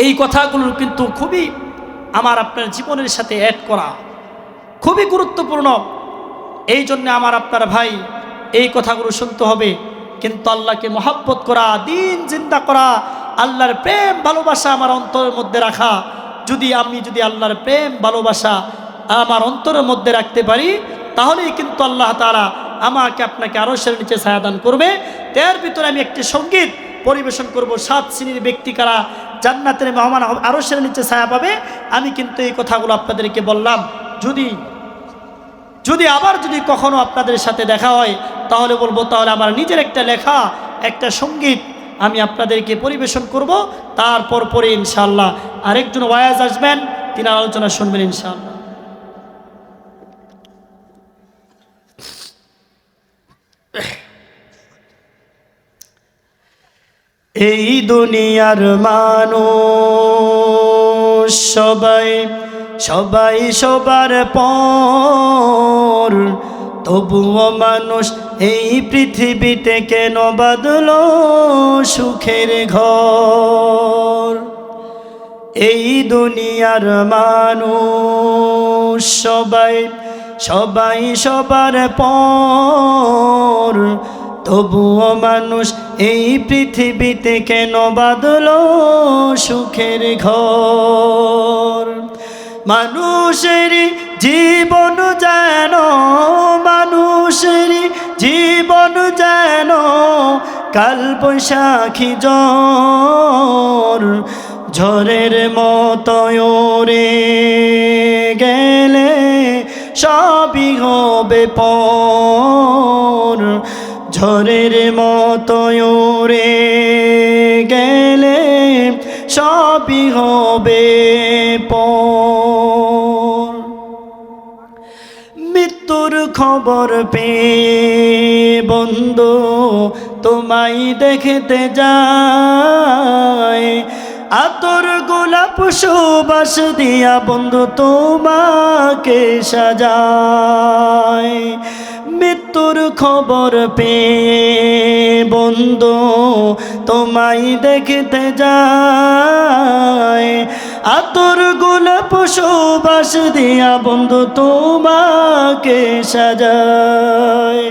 এই কথাগুলোর কিন্তু খুবই আমার আপনার জীবনের সাথে অ্যাড করা খুবই গুরুত্বপূর্ণ। এই জন্য আমার আপনার ভাই এই কথাগুলো শুনতে হবে, কিন্তু আল্লাহকে মহব্বত করা, দিন জিন্দা করা, আল্লাহর প্রেম ভালোবাসা আমার অন্তরের মধ্যে রাখা। যদি আল্লাহর প্রেম ভালোবাসা আমার অন্তরের মধ্যে রাখতে পারি, তাহলেই কিন্তু আল্লাহ তাআলা আমাকে আপনাকে আরশের নিচে ছায়া দান করবে। এর ভিতরে আমি একটি সঙ্গীত পরিবেশন করব, 7 শ্রেণীর ব্যক্তি কারা জান্নাতের মেহমান আরশের নিচে ছায়া পাবে। আমি কিন্তু এই কথাগুলো আপনাদেরকে বললাম, যদি আবার কখনো আপনাদের সাথে দেখা হয়, তাহলে বলবো, তাহলে আমার নিজের একটা লেখা একটা সঙ্গীত আমি আপনাদেরকে পরিবেশন করব। তারপর পরে ইনশাআল্লাহ আরেকজন ওয়াজ আসবেন, তিনি আলোচনা শুনবেন ইনশাআল্লাহ। এই দুনিয়ার মানুষ সবাই সবার পর, তবুও মানুষ এই পৃথিবীতে কেন বাঁধলো সুখের ঘর। এই দুনিয়ার মানুষ সবাই সবার পর, তবুও মানুষ এই পৃথিবীতে কেন বাঁধলো সুখের ঘর। মানুষের জীবন যেন কাল বৈশাখী ঝড়ের মতো ওরে গেলে সবই হবে পর। ঝড়ের মতো ওরে সবই হবে পর। মৃত্যুর খবর পেয়ে বন্ধু তোমায় দেখতে যায়, আতর গোলাপ সুবাস দিয়া বন্ধু তোমাকে সাজায়। মৃত্যুর খবর পেয়ে বন্ধু তোমায় দেখতে যায়, আতর গোলাপ সুবাস দিয়া বন্ধু তোমাকে সাজায়।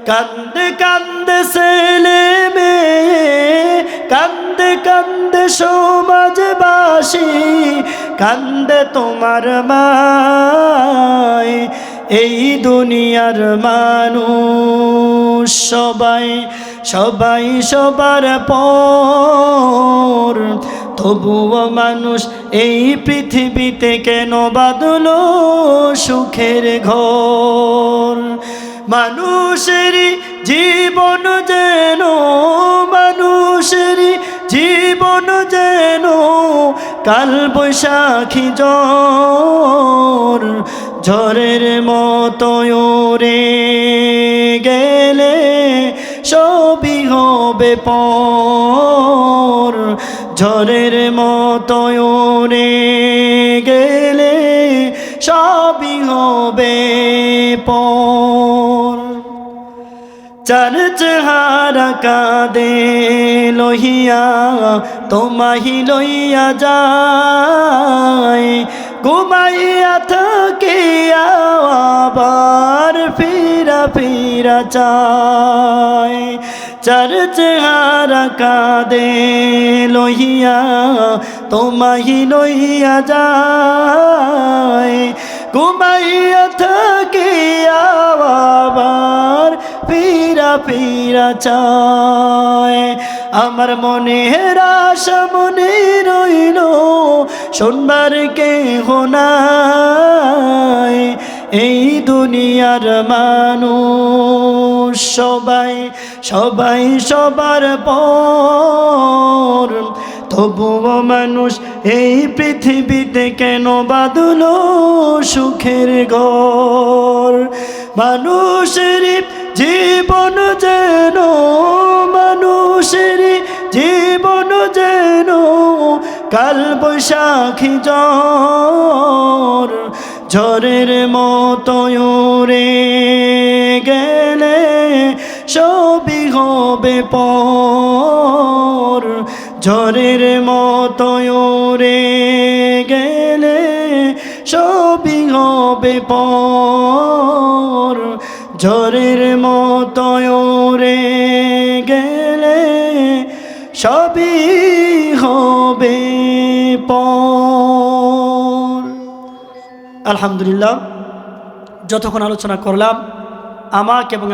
কান্দে কান্দে ছেলে মেয়ে, কান্দে কান্দে সমাজবাসী, কান্দে তোমার মায়। এই দুনিয়ার মানুষ সবাই সবাই সবার পর, তবুও মানুষ এই পৃথিবীতে কেন বাঁধলো সুখের ঘর। মানুষের জীবন যেন, মানুষের জীবন যেন কাল বৈশাখী ঝড়, ঝড়ের মতো ওরে গেলে সবই হবে পর। ঝড়ের মতো ওরে গেলে সবই হবে পর। চার চেহারা কাঁদে লহিয়া তোমাহি লইয়া যায়, ঘুমাইয়া থাকে আবার ফিরা ফিরা চায়। চার চেহারা কাঁদে লহিয়া তোমাহি লইয়া যায়, ঘুমাইয়া থাকে আবার ফিরা ফিরা চায়। আমার মনের আশা মনে রইল শোনবার কেহ নাই, এই দুনিয়ার মানুষ সবাই সবাই সবার পর, তবুও মানুষ এই পৃথিবীতে কেন বাঁধলো সুখের ঘর। মানুষের জীবন যেন, মানুষের জীবন যেন কাল বৈশাখী ঝড়, ঝড়ের মতো ওরে গেলে সবই হবে পর। ঝড়ের মতো ওরে গেলে সবই হবে পর। ঝড়ের মতো ওরে গেলে সবই হবে পর। আলহামদুলিল্লাহ, যতক্ষণ আলোচনা করলাম আমাকে এবং